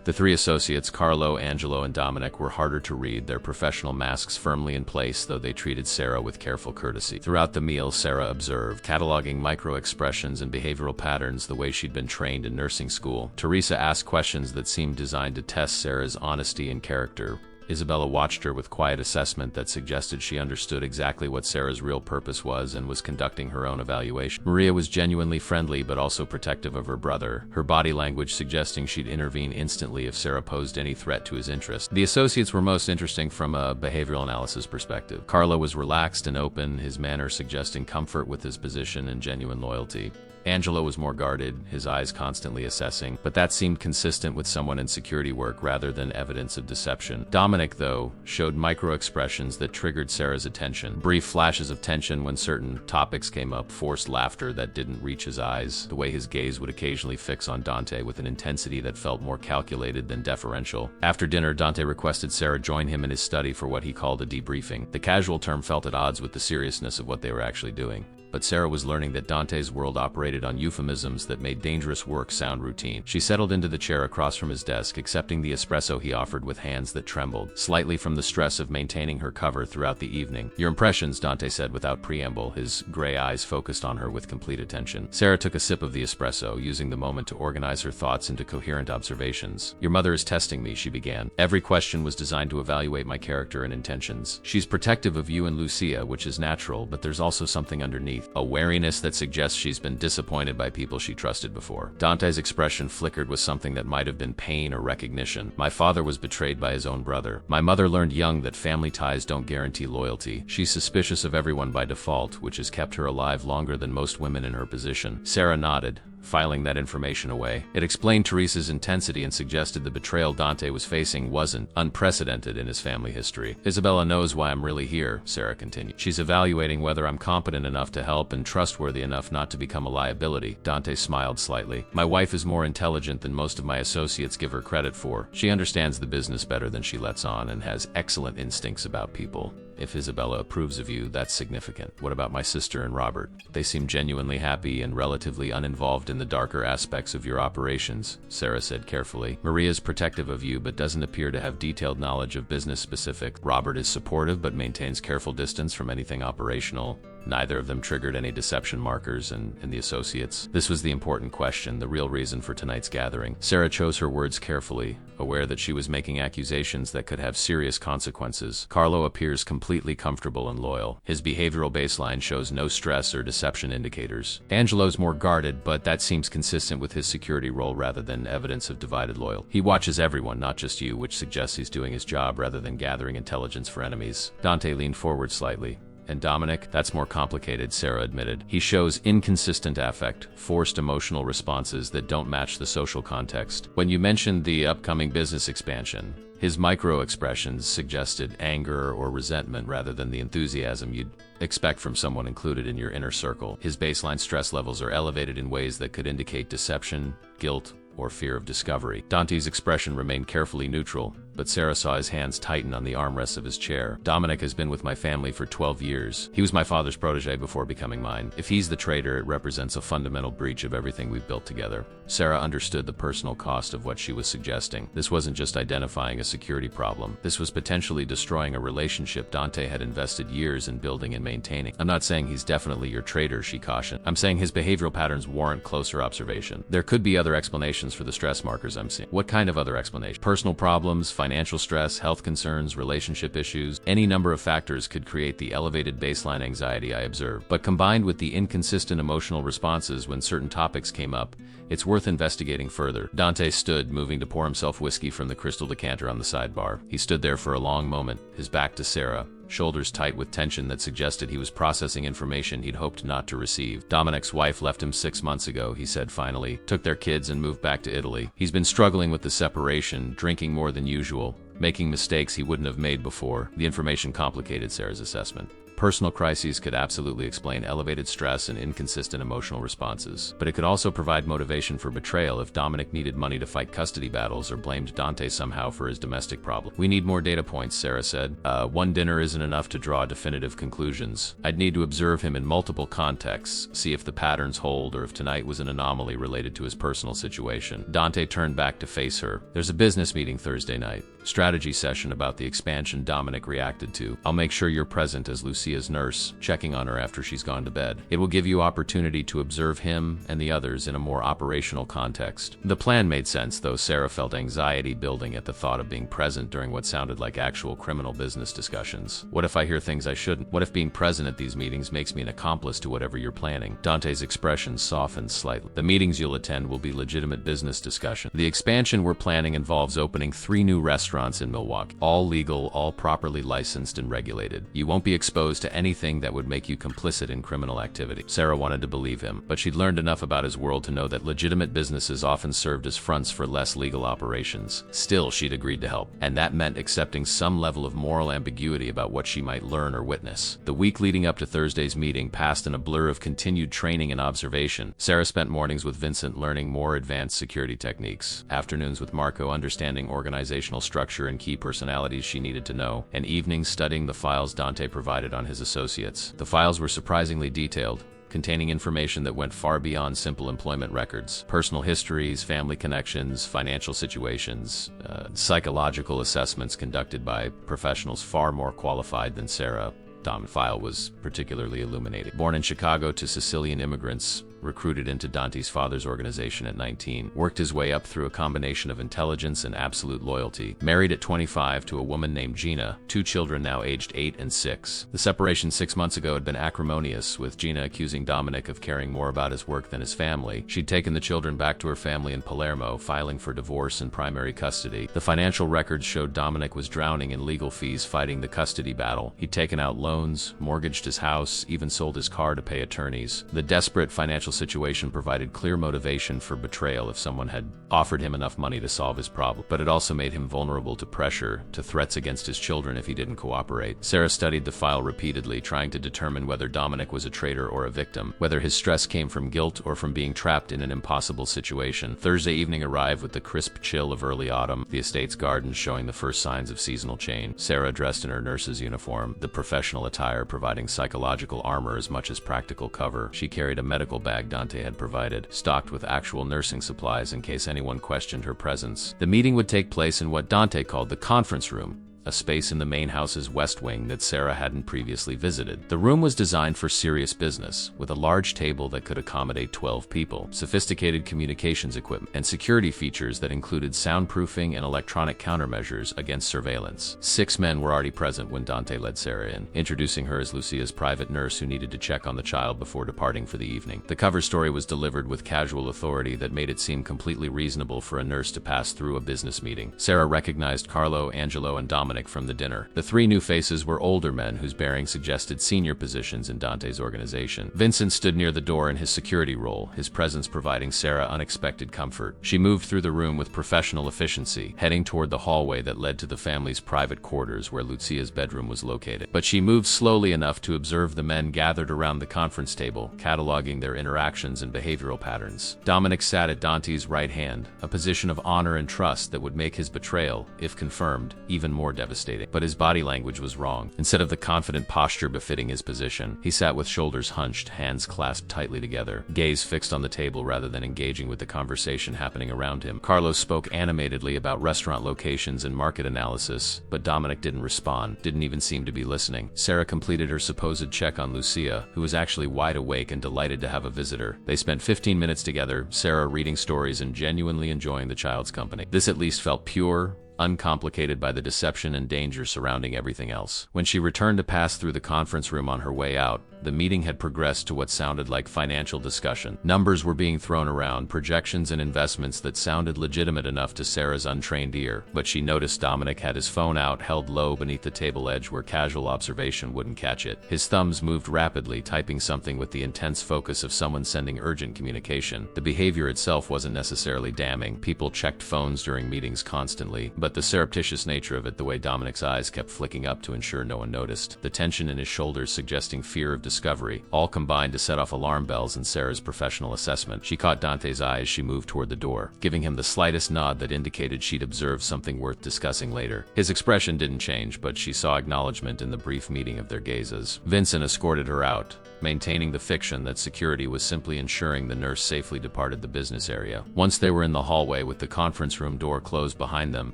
The three associates, Carlo, Angelo, and Dominic, were harder to read, their professional masks firmly in place, though they treated Sarah with careful courtesy. Throughout the meal, Sarah observed, cataloging micro-expressions and behavioral patterns the way she'd been trained in nursing school. Teresa asked questions that seemed designed to test Sarah's honesty and character. Isabella watched her with quiet assessment that suggested she understood exactly what Sarah's real purpose was and was conducting her own evaluation. Maria was genuinely friendly but also protective of her brother, her body language suggesting she'd intervene instantly if Sarah posed any threat to his interest. The associates were most interesting from a behavioral analysis perspective. Carlo was relaxed and open, his manner suggesting comfort with his position and genuine loyalty. Angelo was more guarded, his eyes constantly assessing, but that seemed consistent with someone in security work rather than evidence of deception. Dominic, though, showed micro-expressions that triggered Sarah's attention. Brief flashes of tension when certain topics came up, forced laughter that didn't reach his eyes, the way his gaze would occasionally fix on Dante with an intensity that felt more calculated than deferential. After dinner, Dante requested Sarah join him in his study for what he called a debriefing. The casual term felt at odds with the seriousness of what they were actually doing. But Sarah was learning that Dante's world operated on euphemisms that made dangerous work sound routine. She settled into the chair across from his desk, accepting the espresso he offered with hands that trembled, slightly from the stress of maintaining her cover throughout the evening. "Your impressions," Dante said without preamble, his gray eyes focused on her with complete attention. Sarah took a sip of the espresso, using the moment to organize her thoughts into coherent observations. "Your mother is testing me," she began. "Every question was designed to evaluate my character and intentions. She's protective of you and Lucia, which is natural, but there's also something underneath. A wariness that suggests she's been disappointed by people she trusted before." Dante's expression flickered with something that might have been pain or recognition. "My father was betrayed by his own brother. My mother learned young that family ties don't guarantee loyalty. She's suspicious of everyone by default, which has kept her alive longer than most women in her position." Sarah nodded, filing that information away. It explained Teresa's intensity and suggested the betrayal Dante was facing wasn't unprecedented in his family history. "Isabella knows why I'm really here," Sarah continued. "She's evaluating whether I'm competent enough to help and trustworthy enough not to become a liability." Dante smiled slightly. "My wife is more intelligent than most of my associates give her credit for. She understands the business better than she lets on and has excellent instincts about people. If Isabella approves of you, that's significant. What about my sister and Robert? They seem genuinely happy and relatively uninvolved in the darker aspects of your operations," Sarah said carefully. "Maria's protective of you but doesn't appear to have detailed knowledge of business specific. Robert is supportive but maintains careful distance from anything operational. Neither of them triggered any deception markers in the associates." This was the important question, the real reason for tonight's gathering. Sarah chose her words carefully, aware that she was making accusations that could have serious consequences. "Carlo appears completely comfortable and loyal. His behavioral baseline shows no stress or deception indicators. Angelo's more guarded, but that seems consistent with his security role rather than evidence of divided loyalty. He watches everyone, not just you, which suggests he's doing his job rather than gathering intelligence for enemies." Dante leaned forward slightly. "And Dominic, that's more complicated," Sarah admitted. "He shows inconsistent affect, forced emotional responses that don't match the social context. When you mentioned the upcoming business expansion, his micro-expressions suggested anger or resentment rather than the enthusiasm you'd expect from someone included in your inner circle. His baseline stress levels are elevated in ways that could indicate deception, guilt, or fear of discovery." Dante's expression remained carefully neutral, but Sarah saw his hands tighten on the armrests of his chair. "Dominic has been with my family for 12 years. He was my father's protege before becoming mine. If he's the traitor, it represents a fundamental breach of everything we've built together." Sarah understood the personal cost of what she was suggesting. This wasn't just identifying a security problem. This was potentially destroying a relationship Dante had invested years in building and maintaining. "I'm not saying he's definitely your traitor," she cautioned. "I'm saying his behavioral patterns warrant closer observation. There could be other explanations for the stress markers I'm seeing." "What kind of other explanation? Personal problems, financial stress, health concerns, relationship issues. Any number of factors could create the elevated baseline anxiety I observed. But combined with the inconsistent emotional responses when certain topics came up, it's worth investigating further. Dante stood, moving to pour himself whiskey from the crystal decanter on the sidebar. He stood there for a long moment, his back to Sarah, shoulders tight with tension that suggested he was processing information he'd hoped not to receive. Dominic's wife left him 6 months ago, he said finally, took their kids and moved back to Italy. He's been struggling with the separation, drinking more than usual, making mistakes he wouldn't have made before. The information complicated Sarah's assessment. Personal crises could absolutely explain elevated stress and inconsistent emotional responses, but it could also provide motivation for betrayal if Dominic needed money to fight custody battles or blamed Dante somehow for his domestic problem. We need more data points, Sarah said. One dinner isn't enough to draw definitive conclusions. I'd need to observe him in multiple contexts, see if the patterns hold or if tonight was an anomaly related to his personal situation. Dante turned back to face her. There's a business meeting Thursday night. Strategy session about the expansion Dominic reacted to. I'll make sure you're present as Lucia's nurse, checking on her after she's gone to bed. It will give you opportunity to observe him and the others in a more operational context. The plan made sense, though Sarah felt anxiety building at the thought of being present during what sounded like actual criminal business discussions. What if I hear things I shouldn't? What if being present at these meetings makes me an accomplice to whatever you're planning? Dante's expression softened slightly. The meetings you'll attend will be legitimate business discussion. The expansion we're planning involves opening 3 new restaurants in Milwaukee. All legal, all properly licensed and regulated. You won't be exposed to anything that would make you complicit in criminal activity. Sarah wanted to believe him, but she'd learned enough about his world to know that legitimate businesses often served as fronts for less legal operations. Still, she'd agreed to help, and that meant accepting some level of moral ambiguity about what she might learn or witness. The week leading up to Thursday's meeting passed in a blur of continued training and observation. Sarah spent mornings with Vincent learning more advanced security techniques, afternoons with Marco understanding organizational structure and key personalities she needed to know, and evenings studying the files Dante provided on his associates. The files were surprisingly detailed, containing information that went far beyond simple employment records. Personal histories, family connections, financial situations, psychological assessments conducted by professionals far more qualified than Sarah. Dom's file was particularly illuminating. Born in Chicago to Sicilian immigrants, recruited into Dante's father's organization at 19, worked his way up through a combination of intelligence and absolute loyalty. Married at 25 to a woman named Gina, 2 children now aged 8 and 6. The separation 6 months ago had been acrimonious, with Gina accusing Dominic of caring more about his work than his family. She'd taken the children back to her family in Palermo, filing for divorce and primary custody. The financial records showed Dominic was drowning in legal fees fighting the custody battle. He'd taken out loans, mortgaged his house, even sold his car to pay attorneys. The desperate financial situation provided clear motivation for betrayal if someone had offered him enough money to solve his problem, but it also made him vulnerable to pressure, to threats against his children if he didn't cooperate. Sarah studied the file repeatedly, trying to determine whether Dominic was a traitor or a victim, whether his stress came from guilt or from being trapped in an impossible situation. Thursday evening arrived with the crisp chill of early autumn, the estate's gardens showing the first signs of seasonal change. Sarah, dressed in her nurse's uniform, the professional attire providing psychological armor as much as practical cover. She carried a medical bag Dante had provided, stocked with actual nursing supplies in case anyone questioned her presence. The meeting would take place in what Dante called the conference room, a space in the main house's west wing that Sarah hadn't previously visited. The room was designed for serious business, with a large table that could accommodate 12 people, sophisticated communications equipment, and security features that included soundproofing and electronic countermeasures against surveillance. 6 men were already present when Dante led Sarah in, introducing her as Lucia's private nurse who needed to check on the child before departing for the evening. The cover story was delivered with casual authority that made it seem completely reasonable for a nurse to pass through a business meeting. Sarah recognized Carlo, Angelo, and Dominic from the dinner. The 3 new faces were older men whose bearing suggested senior positions in Dante's organization. Vincent stood near the door in his security role, his presence providing Sarah unexpected comfort. She moved through the room with professional efficiency, heading toward the hallway that led to the family's private quarters where Lucia's bedroom was located. But she moved slowly enough to observe the men gathered around the conference table, cataloging their interactions and behavioral patterns. Dominic sat at Dante's right hand, a position of honor and trust that would make his betrayal, if confirmed, even more devastating. But his body language was wrong. Instead of the confident posture befitting his position, he sat with shoulders hunched, hands clasped tightly together, gaze fixed on the table rather than engaging with the conversation happening around him. Carlos spoke animatedly about restaurant locations and market analysis, but Dominic didn't respond, didn't even seem to be listening. Sarah completed her supposed check on Lucia, who was actually wide awake and delighted to have a visitor. They spent 15 minutes together, Sarah reading stories and genuinely enjoying the child's company. This at least felt pure, uncomplicated by the deception and danger surrounding everything else. When she returned to pass through the conference room on her way out, the meeting had progressed to what sounded like financial discussion. Numbers were being thrown around, projections and investments that sounded legitimate enough to Sarah's untrained ear. But she noticed Dominic had his phone out, held low beneath the table edge where casual observation wouldn't catch it. His thumbs moved rapidly, typing something with the intense focus of someone sending urgent communication. The behavior itself wasn't necessarily damning. People checked phones during meetings constantly, but the surreptitious nature of it, the way Dominic's eyes kept flicking up to ensure no one noticed, the tension in his shoulders suggesting fear of discovery, all combined to set off alarm bells in Sarah's professional assessment. She caught Dante's eye as she moved toward the door, giving him the slightest nod that indicated she'd observed something worth discussing later. His expression didn't change, but she saw acknowledgement in the brief meeting of their gazes. Vincent escorted her out, maintaining the fiction that security was simply ensuring the nurse safely departed the business area. Once they were in the hallway with the conference room door closed behind them,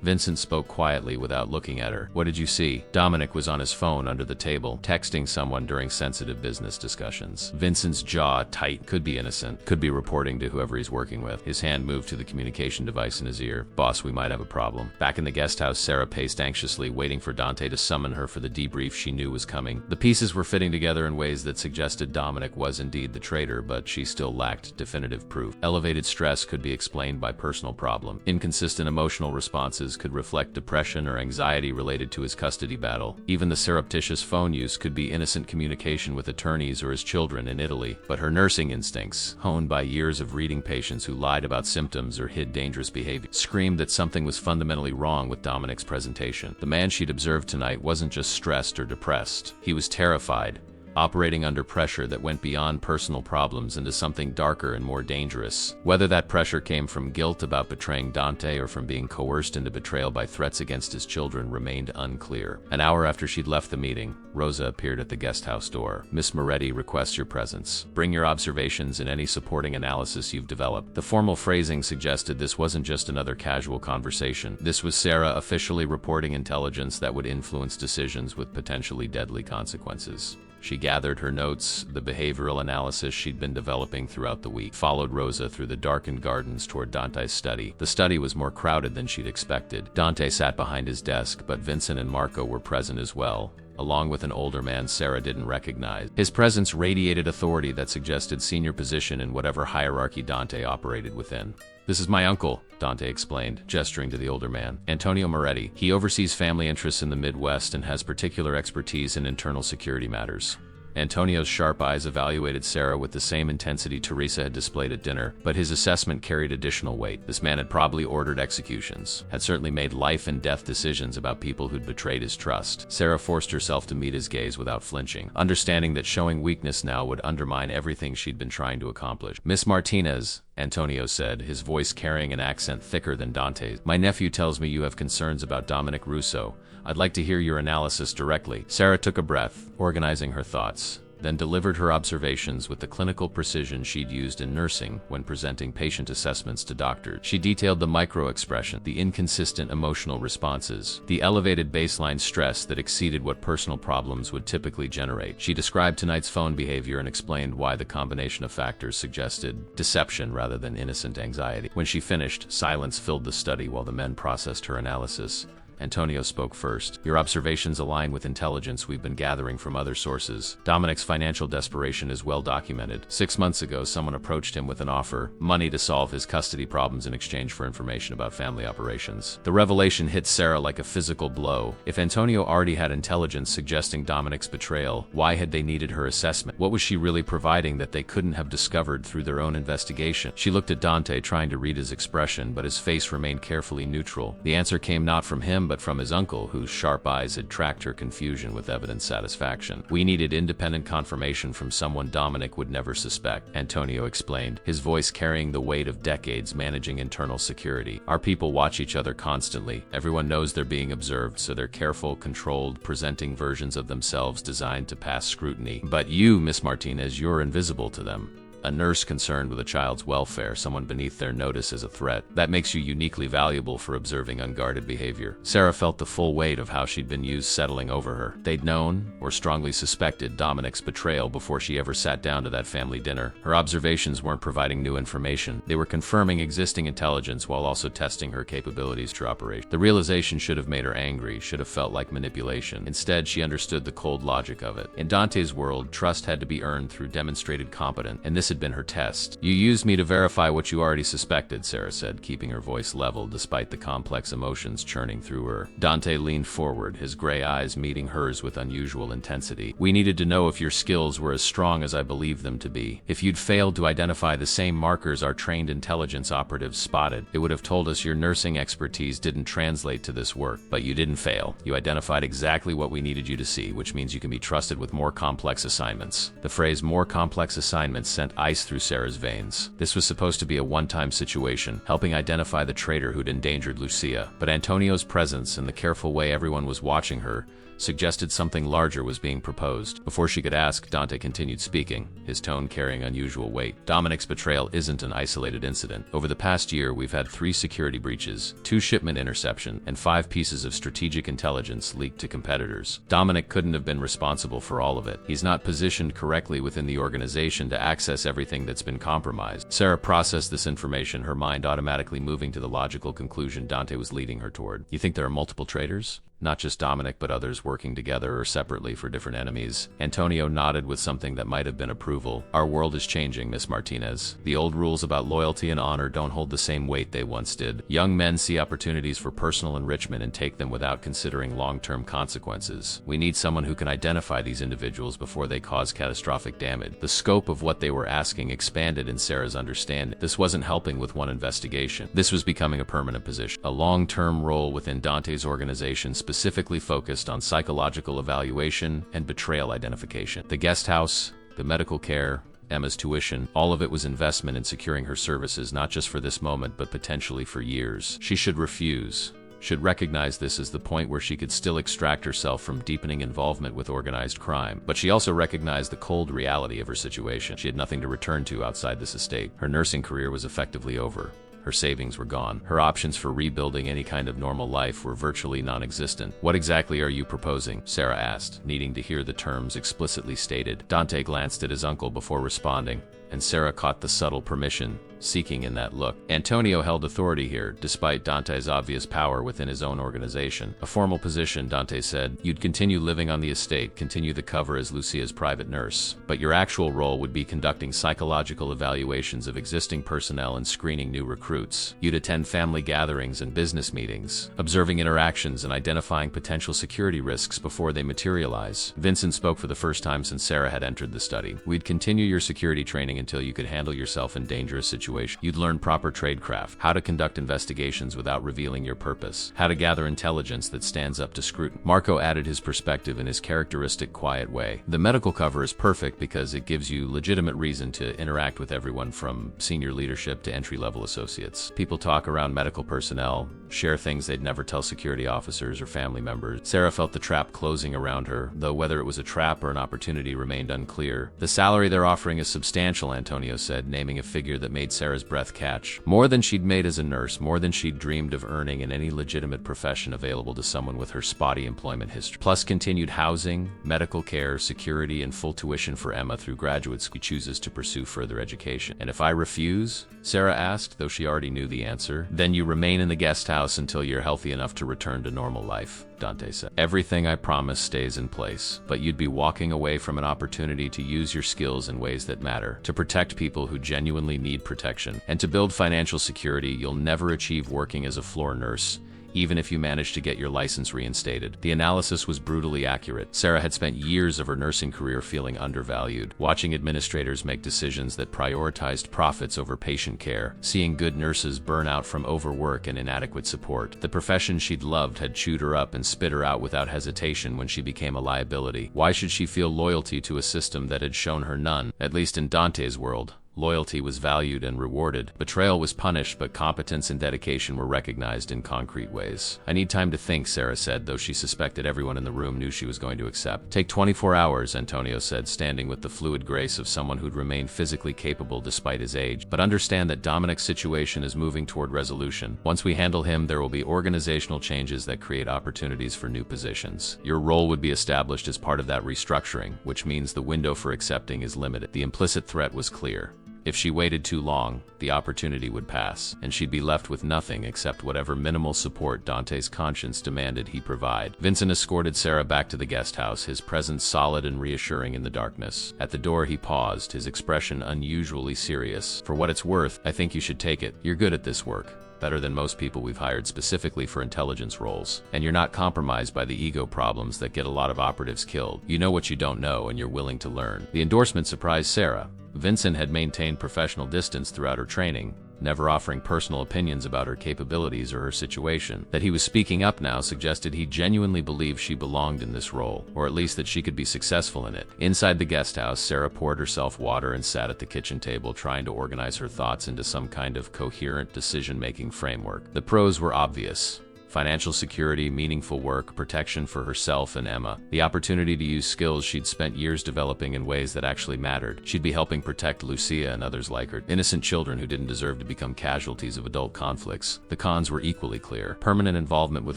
Vincent spoke quietly without looking at her. "What did you see?" Dominic was on his phone under the table, texting someone during sensitive business discussions. Vincent's jaw tight. Could be innocent. Could be reporting to whoever he's working with. His hand moved to the communication device in his ear. "Boss, we might have a problem." Back in the guest house, Sarah paced anxiously, waiting for Dante to summon her for the debrief she knew was coming. The pieces were fitting together in ways that suggested Dominic was indeed the traitor, but she still lacked definitive proof. Elevated stress could be explained by personal problem. Inconsistent emotional responses could reflect depression or anxiety related to his custody battle. Even the surreptitious phone use could be innocent communication with attorneys or his children in Italy. But her nursing instincts, honed by years of reading patients who lied about symptoms or hid dangerous behavior, screamed that something was fundamentally wrong with Dominic's presentation. The man she'd observed tonight wasn't just stressed or depressed. He was terrified, operating under pressure that went beyond personal problems into something darker and more dangerous. Whether that pressure came from guilt about betraying Dante or from being coerced into betrayal by threats against his children remained unclear. An hour after she'd left the meeting, Rosa appeared at the guest house door. "Miss Moretti requests your presence. Bring your observations and any supporting analysis you've developed." The formal phrasing suggested this wasn't just another casual conversation. This was Sarah officially reporting intelligence that would influence decisions with potentially deadly consequences. She gathered her notes, the behavioral analysis she'd been developing throughout the week, followed Rosa through the darkened gardens toward Dante's study. The study was more crowded than she'd expected. Dante sat behind his desk, but Vincent and Marco were present as well, along with an older man Sarah didn't recognize. His presence radiated authority that suggested senior position in whatever hierarchy Dante operated within. "This is my uncle," Dante explained, gesturing to the older man. "Antonio Moretti. He oversees family interests in the Midwest and has particular expertise in internal security matters." Antonio's sharp eyes evaluated Sarah with the same intensity Teresa had displayed at dinner, but his assessment carried additional weight. This man had probably ordered executions, had certainly made life and death decisions about people who'd betrayed his trust. Sarah forced herself to meet his gaze without flinching, understanding that showing weakness now would undermine everything she'd been trying to accomplish. "Miss Martinez," Antonio said, his voice carrying an accent thicker than Dante's, "my nephew tells me you have concerns about Dominic Russo. I'd like to hear your analysis directly." Sarah took a breath, organizing her thoughts, then delivered her observations with the clinical precision she'd used in nursing when presenting patient assessments to doctors. She detailed the micro-expression, the inconsistent emotional responses, the elevated baseline stress that exceeded what personal problems would typically generate. She described tonight's phone behavior and explained why the combination of factors suggested deception rather than innocent anxiety. When she finished, silence filled the study while the men processed her analysis. Antonio spoke first. "Your observations align with intelligence we've been gathering from other sources. Dominic's financial desperation is well documented. 6 months ago, someone approached him with an offer, money to solve his custody problems in exchange for information about family operations." The revelation hit Sarah like a physical blow. If Antonio already had intelligence suggesting Dominic's betrayal, why had they needed her assessment? What was she really providing that they couldn't have discovered through their own investigation? She looked at Dante, trying to read his expression, but his face remained carefully neutral. The answer came not from him, but from his uncle, whose sharp eyes had tracked her confusion with evident satisfaction. "We needed independent confirmation from someone Dominic would never suspect," Antonio explained, his voice carrying the weight of decades managing internal security. "Our people watch each other constantly. Everyone knows they're being observed, so they're careful, controlled, presenting versions of themselves designed to pass scrutiny. But you, Miss Martinez, you're invisible to them." A nurse concerned with a child's welfare, someone beneath their notice as a threat. That makes you uniquely valuable for observing unguarded behavior. Sarah felt the full weight of how she'd been used settling over her. They'd known, or strongly suspected, Dominic's betrayal before she ever sat down to that family dinner. Her observations weren't providing new information. They were confirming existing intelligence while also testing her capabilities to operation. The realization should have made her angry, should have felt like manipulation. Instead, she understood the cold logic of it. In Dante's world, trust had to be earned through demonstrated competence, and this had been her test. "You used me to verify what you already suspected," Sarah said, keeping her voice level despite the complex emotions churning through her. Dante leaned forward, his gray eyes meeting hers with unusual intensity. "We needed to know if your skills were as strong as I believed them to be. If you'd failed to identify the same markers our trained intelligence operatives spotted, it would have told us your nursing expertise didn't translate to this work. But you didn't fail. You identified exactly what we needed you to see, which means you can be trusted with more complex assignments." The phrase "more complex assignments" sent ice through Sarah's veins. This was supposed to be a one-time situation, helping identify the traitor who'd endangered Lucia. But Antonio's presence and the careful way everyone was watching her suggested something larger was being proposed. Before she could ask, Dante continued speaking, his tone carrying unusual weight. "Dominic's betrayal isn't an isolated incident. Over the past year, we've had 3 security breaches, 2 shipment interceptions, and 5 pieces of strategic intelligence leaked to competitors. Dominic couldn't have been responsible for all of it. He's not positioned correctly within the organization to access everything that's been compromised." Sarah processed this information, her mind automatically moving to the logical conclusion Dante was leading her toward. "You think there are multiple traitors? Not just Dominic, but others working together or separately for different enemies?" Antonio nodded with something that might have been approval. "Our world is changing, Miss Martinez. The old rules about loyalty and honor don't hold the same weight they once did. Young men see opportunities for personal enrichment and take them without considering long-term consequences. We need someone who can identify these individuals before they cause catastrophic damage." The scope of what they were asking expanded in Sarah's understanding. This wasn't helping with one investigation. This was becoming a permanent position, a long-term role within Dante's organization, specifically focused on psychological evaluation and betrayal identification. The guest house, the medical care, Emma's tuition, all of it was investment in securing her services, not just for this moment, but potentially for years. She should refuse, should recognize this as the point where she could still extract herself from deepening involvement with organized crime. But she also recognized the cold reality of her situation. She had nothing to return to outside this estate. Her nursing career was effectively over. Her savings were gone. Her options for rebuilding any kind of normal life were virtually non-existent. "What exactly are you proposing?" Sarah asked, needing to hear the terms explicitly stated. Dante glanced at his uncle before responding, and Sarah caught the subtle permission seeking in that look. Antonio held authority here, despite Dante's obvious power within his own organization. "A formal position," Dante said. "You'd continue living on the estate, continue the cover as Lucia's private nurse, but your actual role would be conducting psychological evaluations of existing personnel and screening new recruits. You'd attend family gatherings and business meetings, observing interactions and identifying potential security risks before they materialize." Vincent spoke for the first time since Sarah had entered the study. "We'd continue your security training until you could handle yourself in dangerous situations. You'd learn proper tradecraft, how to conduct investigations without revealing your purpose, how to gather intelligence that stands up to scrutiny." Marco added his perspective in his characteristic quiet way. "The medical cover is perfect because it gives you legitimate reason to interact with everyone from senior leadership to entry-level associates. People talk around medical personnel, share things they'd never tell security officers or family members." Sarah felt the trap closing around her, though whether it was a trap or an opportunity remained unclear. "The salary they're offering is substantial," Antonio said, naming a figure that made Sarah's breath catch. "More than she'd made as a nurse, more than she'd dreamed of earning in any legitimate profession available to someone with her spotty employment history. Plus continued housing, medical care, security, and full tuition for Emma through graduate school if she chooses to pursue further education." "And if I refuse?" Sarah asked, though she already knew the answer. "Then you remain in the guest house until you're healthy enough to return to normal life," Dante said. "Everything I promised stays in place, but you'd be walking away from an opportunity to use your skills in ways that matter, to protect people who genuinely need protection, and to build financial security you'll never achieve working as a floor nurse, even if you managed to get your license reinstated." The analysis was brutally accurate. Sarah had spent years of her nursing career feeling undervalued, watching administrators make decisions that prioritized profits over patient care, seeing good nurses burn out from overwork and inadequate support. The profession she'd loved had chewed her up and spit her out without hesitation when she became a liability. Why should she feel loyalty to a system that had shown her none? At least in Dante's world, Loyalty was valued and rewarded. Betrayal was punished, but competence and dedication were recognized in concrete ways. "I need time to think," Sarah said, though she suspected everyone in the room knew she was going to accept. "Take 24 hours, Antonio said, standing with the fluid grace of someone who'd remained physically capable despite his age. "But understand that Dominic's situation is moving toward resolution. Once we handle him, there will be organizational changes that create opportunities for new positions. Your role would be established as part of that restructuring, which means the window for accepting is limited." The implicit threat was clear. If she waited too long, the opportunity would pass, and she'd be left with nothing except whatever minimal support Dante's conscience demanded he provide. Vincent escorted Sarah back to the guest house, his presence solid and reassuring in the darkness. At the door he paused, his expression unusually serious. "For what it's worth, I think you should take it. You're good at this work. Better than most people we've hired specifically for intelligence roles. And you're not compromised by the ego problems that get a lot of operatives killed. You know what you don't know, and you're willing to learn." The endorsement surprised Sarah. Vincent had maintained professional distance throughout her training, never offering personal opinions about her capabilities or her situation. That he was speaking up now suggested he genuinely believed she belonged in this role, or at least that she could be successful in it. Inside the guest house, Sarah poured herself water and sat at the kitchen table, trying to organize her thoughts into some kind of coherent decision-making framework. The pros were obvious: financial security, meaningful work, protection for herself and Emma, the opportunity to use skills she'd spent years developing in ways that actually mattered. She'd be helping protect Lucia and others like her, innocent children who didn't deserve to become casualties of adult conflicts. The cons were equally clear: permanent involvement with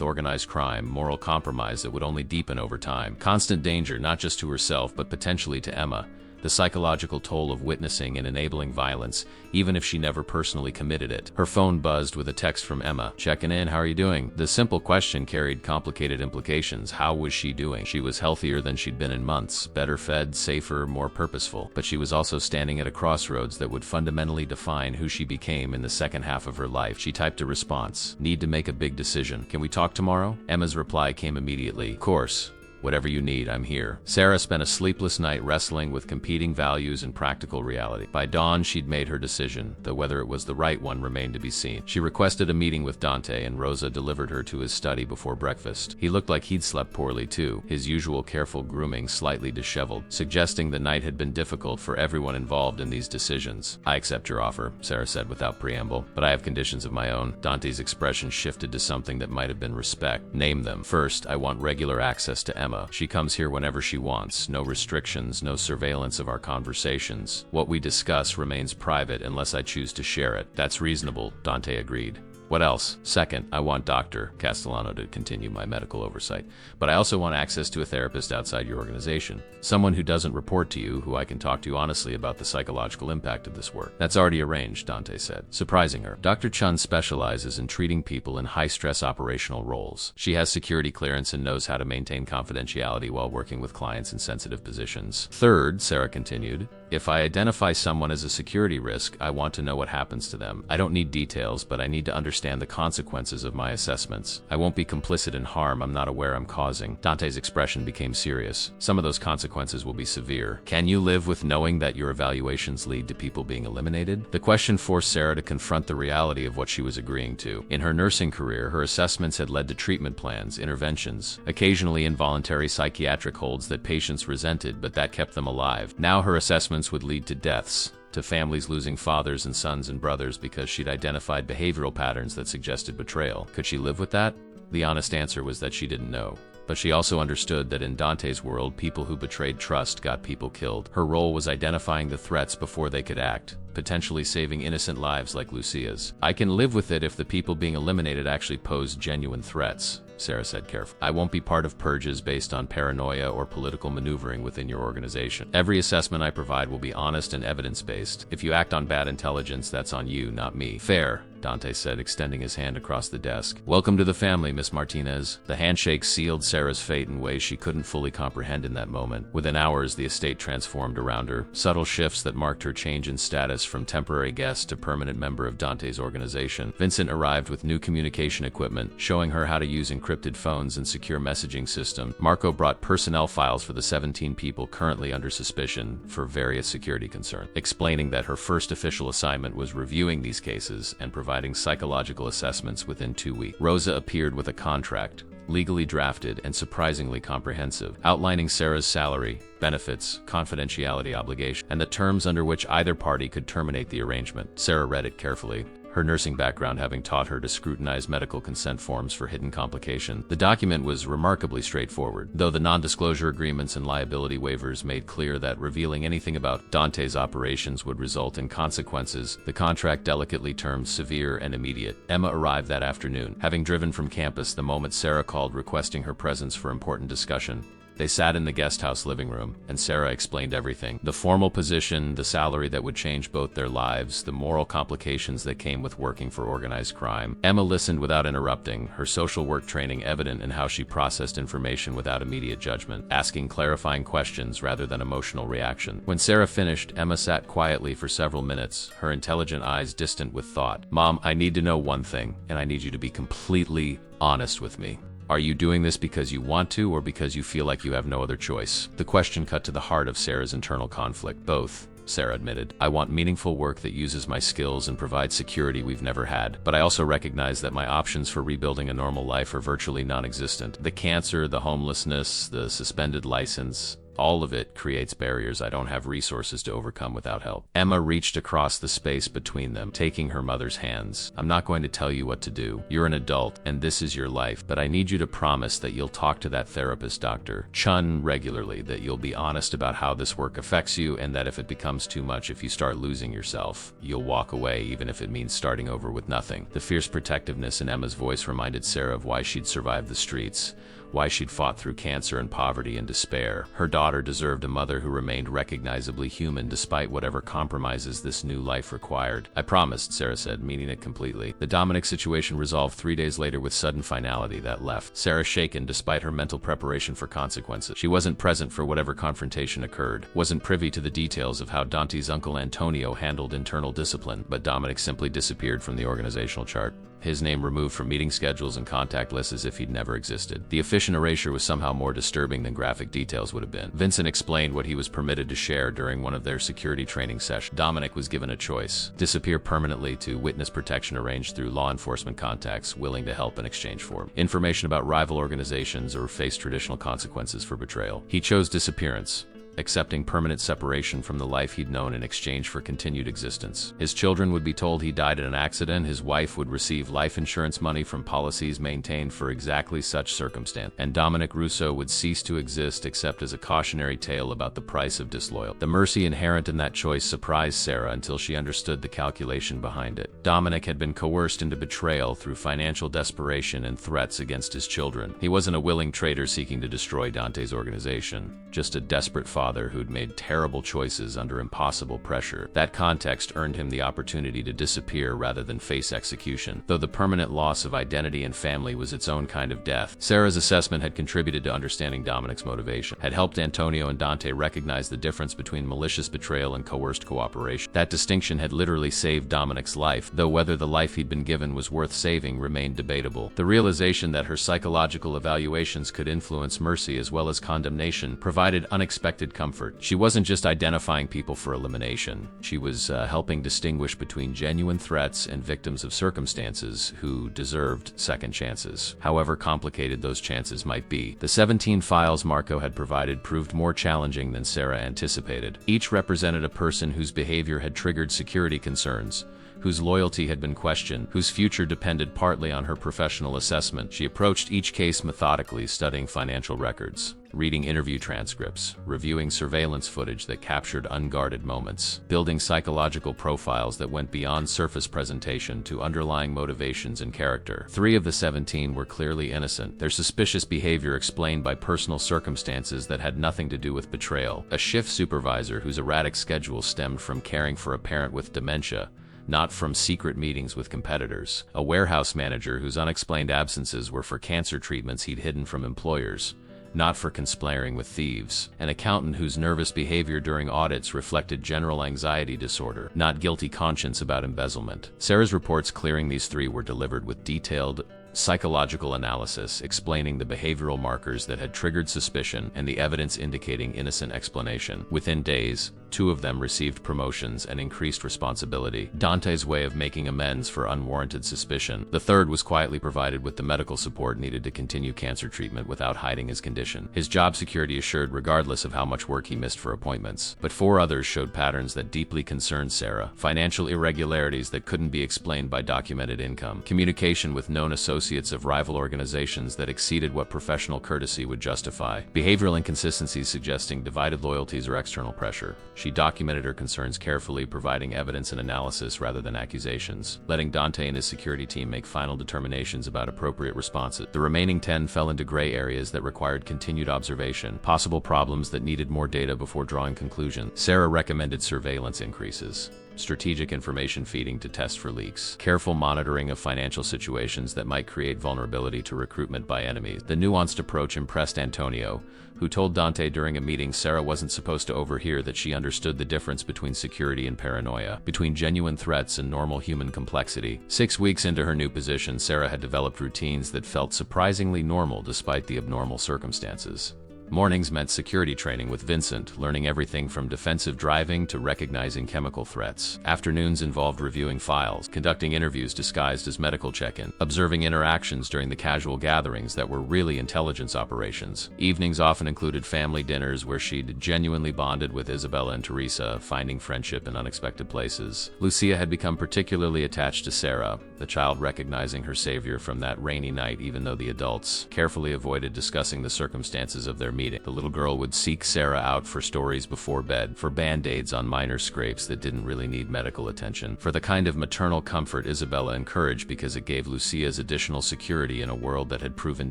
organized crime, moral compromise that would only deepen over time, constant danger not just to herself but potentially to Emma, the psychological toll of witnessing and enabling violence, even if she never personally committed it. Her phone buzzed with a text from Emma. "Checking in, how are you doing?" The simple question carried complicated implications. How was she doing? She was healthier than she'd been in months, better fed, safer, more purposeful. But she was also standing at a crossroads that would fundamentally define who she became in the second half of her life. She typed a response: "Need to make a big decision. Can we talk tomorrow?" Emma's reply came immediately: "Of course. Whatever you need, I'm here." Sarah spent a sleepless night wrestling with competing values and practical reality. By dawn, she'd made her decision, though whether it was the right one remained to be seen. She requested a meeting with Dante, and Rosa delivered her to his study before breakfast. He looked like he'd slept poorly too, his usual careful grooming slightly disheveled, suggesting the night had been difficult for everyone involved in these decisions. "I accept your offer," Sarah said without preamble, "but I have conditions of my own." Dante's expression shifted to something that might have been respect. "Name them." "First, I want regular access to Emma. She comes here whenever she wants. No restrictions, no surveillance of our conversations. What we discuss remains private unless I choose to share it." "That's reasonable," Dante agreed. "What else?" "Second, I want Dr. Castellano to continue my medical oversight, but I also want access to a therapist outside your organization. Someone who doesn't report to you, who I can talk to honestly about the psychological impact of this work." "That's already arranged," Dante said, surprising her. Dr. Chun specializes in treating people in high-stress operational roles. She has security clearance and knows how to maintain confidentiality while working with clients in sensitive positions. "Third," Sarah continued, "if I identify someone as a security risk, I want to know what happens to them. I don't need details, but I need to understand the consequences of my assessments. I won't be complicit in harm I'm not aware I'm causing." Dante's expression became serious. "Some of those consequences will be severe. Can you live with knowing that your evaluations lead to people being eliminated?" The question forced Sarah to confront the reality of what she was agreeing to. In her nursing career, her assessments had led to treatment plans, interventions, occasionally involuntary psychiatric holds that patients resented, but that kept them alive. Now her assessments would lead to deaths, to families losing fathers and sons and brothers because she'd identified behavioral patterns that suggested betrayal. Could she live with that? The honest answer was that she didn't know. But she also understood that in Dante's world, people who betrayed trust got people killed. Her role was identifying the threats before they could act, potentially saving innocent lives like Lucia's. "I can live with it if the people being eliminated actually pose genuine threats," Sarah said carefully. "I won't be part of purges based on paranoia or political maneuvering within your organization. Every assessment I provide will be honest and evidence-based. If you act on bad intelligence, that's on you, not me." "Fair," Dante said, extending his hand across the desk. "Welcome to the family, Miss Martinez." The handshake sealed Sarah's fate in ways she couldn't fully comprehend in that moment. Within hours, the estate transformed around her. Subtle shifts that marked her change in status from temporary guest to permanent member of Dante's organization. Vincent arrived with new communication equipment, showing her how to use encrypted phones and secure messaging system. Marco brought personnel files for the 17 people currently under suspicion for various security concerns, explaining that her first official assignment was reviewing these cases and providing psychological assessments within 2 weeks. Rosa appeared with a contract, legally drafted and surprisingly comprehensive, outlining Sarah's salary, benefits, confidentiality obligation, and the terms under which either party could terminate the arrangement. Sarah read it carefully, her nursing background having taught her to scrutinize medical consent forms for hidden complications. The document was remarkably straightforward, though the non-disclosure agreements and liability waivers made clear that revealing anything about Dante's operations would result in consequences. The contract delicately termed severe and immediate. Emma arrived that afternoon, having driven from campus the moment Sarah called requesting her presence for important discussion. They sat in the guest house living room, and Sarah explained everything. The formal position, the salary that would change both their lives, the moral complications that came with working for organized crime. Emma listened without interrupting, her social work training evident in how she processed information without immediate judgment, asking clarifying questions rather than emotional reaction. When Sarah finished, Emma sat quietly for several minutes, her intelligent eyes distant with thought. "Mom, I need to know one thing, and I need you to be completely honest with me. Are you doing this because you want to or because you feel like you have no other choice?" The question cut to the heart of Sarah's internal conflict. "Both," Sarah admitted. "I want meaningful work that uses my skills and provides security we've never had, but I also recognize that my options for rebuilding a normal life are virtually non-existent. The cancer, the homelessness, the suspended license, all of it creates barriers I don't have resources to overcome without help." Emma reached across the space between them, taking her mother's hands. "I'm not going to tell you what to do. You're an adult, and this is your life, but I need you to promise that you'll talk to that therapist, Dr. Chun, regularly, that you'll be honest about how this work affects you, and that if it becomes too much, if you start losing yourself, you'll walk away, even if it means starting over with nothing." The fierce protectiveness in Emma's voice reminded Sarah of why she'd survived the streets, why she'd fought through cancer and poverty and despair. Her daughter deserved a mother who remained recognizably human despite whatever compromises this new life required. "I promised," Sarah said, meaning it completely. The Dominic situation resolved 3 days later with sudden finality that left Sarah shaken despite her mental preparation for consequences. She wasn't present for whatever confrontation occurred, wasn't privy to the details of how Dante's uncle Antonio handled internal discipline, but Dominic simply disappeared from the organizational chart. His name removed from meeting schedules and contact lists as if he'd never existed. The efficient erasure was somehow more disturbing than graphic details would have been. Vincent explained what he was permitted to share during one of their security training sessions. Dominic was given a choice: disappear permanently to witness protection arranged through law enforcement contacts willing to help in exchange for information about rival organizations, or face traditional consequences for betrayal. He chose disappearance, accepting permanent separation from the life he'd known in exchange for continued existence. His children would be told he died in an accident, his wife would receive life insurance money from policies maintained for exactly such circumstance, and Dominic Russo would cease to exist except as a cautionary tale about the price of disloyalty. The mercy inherent in that choice surprised Sarah until she understood the calculation behind it. Dominic had been coerced into betrayal through financial desperation and threats against his children. He wasn't a willing traitor seeking to destroy Dante's organization, just a desperate father who'd made terrible choices under impossible pressure. That context earned him the opportunity to disappear rather than face execution, though the permanent loss of identity and family was its own kind of death. Sarah's assessment had contributed to understanding Dominic's motivation, had helped Antonio and Dante recognize the difference between malicious betrayal and coerced cooperation. That distinction had literally saved Dominic's life, though whether the life he'd been given was worth saving remained debatable. The realization that her psychological evaluations could influence mercy as well as condemnation provided unexpected comfort. She wasn't just identifying people for elimination. She was helping distinguish between genuine threats and victims of circumstances who deserved second chances, however complicated those chances might be. The 17 files Marco had provided proved more challenging than Sarah anticipated. Each represented a person whose behavior had triggered security concerns, whose loyalty had been questioned, whose future depended partly on her professional assessment. She approached each case methodically, studying financial records, reading interview transcripts, reviewing surveillance footage that captured unguarded moments, building psychological profiles that went beyond surface presentation to underlying motivations and character. 3 of the 17 were clearly innocent, their suspicious behavior explained by personal circumstances that had nothing to do with betrayal. A shift supervisor whose erratic schedule stemmed from caring for a parent with dementia, not from secret meetings with competitors. A warehouse manager whose unexplained absences were for cancer treatments he'd hidden from employers, not for conspiring with thieves. An accountant whose nervous behavior during audits reflected general anxiety disorder, not guilty conscience about embezzlement. Sarah's reports clearing these 3 were delivered with detailed, psychological analysis explaining the behavioral markers that had triggered suspicion and the evidence indicating innocent explanation. Within days, 2 of them received promotions and increased responsibility, Dante's way of making amends for unwarranted suspicion. The third was quietly provided with the medical support needed to continue cancer treatment without hiding his condition. His job security assured regardless of how much work he missed for appointments. But 4 others showed patterns that deeply concerned Sarah. Financial irregularities that couldn't be explained by documented income. Communication with known associates of rival organizations that exceeded what professional courtesy would justify. Behavioral inconsistencies suggesting divided loyalties or external pressure. She documented her concerns carefully, providing evidence and analysis rather than accusations, letting Dante and his security team make final determinations about appropriate responses. The remaining 10 fell into gray areas that required continued observation, possible problems that needed more data before drawing conclusions. Sarah recommended surveillance increases, strategic information feeding to test for leaks, careful monitoring of financial situations that might create vulnerability to recruitment by enemies. The nuanced approach impressed Antonio, who told Dante during a meeting Sarah wasn't supposed to overhear that she understood the difference between security and paranoia, between genuine threats and normal human complexity. 6 weeks into her new position, Sarah had developed routines that felt surprisingly normal despite the abnormal circumstances. Mornings meant security training with Vincent, learning everything from defensive driving to recognizing chemical threats. Afternoons involved reviewing files, conducting interviews disguised as medical check-in, observing interactions during the casual gatherings that were really intelligence operations. Evenings often included family dinners where she'd genuinely bonded with Isabella and Teresa, finding friendship in unexpected places. Lucia had become particularly attached to Sarah, the child recognizing her savior from that rainy night even though the adults carefully avoided discussing the circumstances of their meeting. The little girl would seek Sarah out for stories before bed, for band-aids on minor scrapes that didn't really need medical attention, for the kind of maternal comfort Isabella encouraged because it gave Lucia's additional security in a world that had proven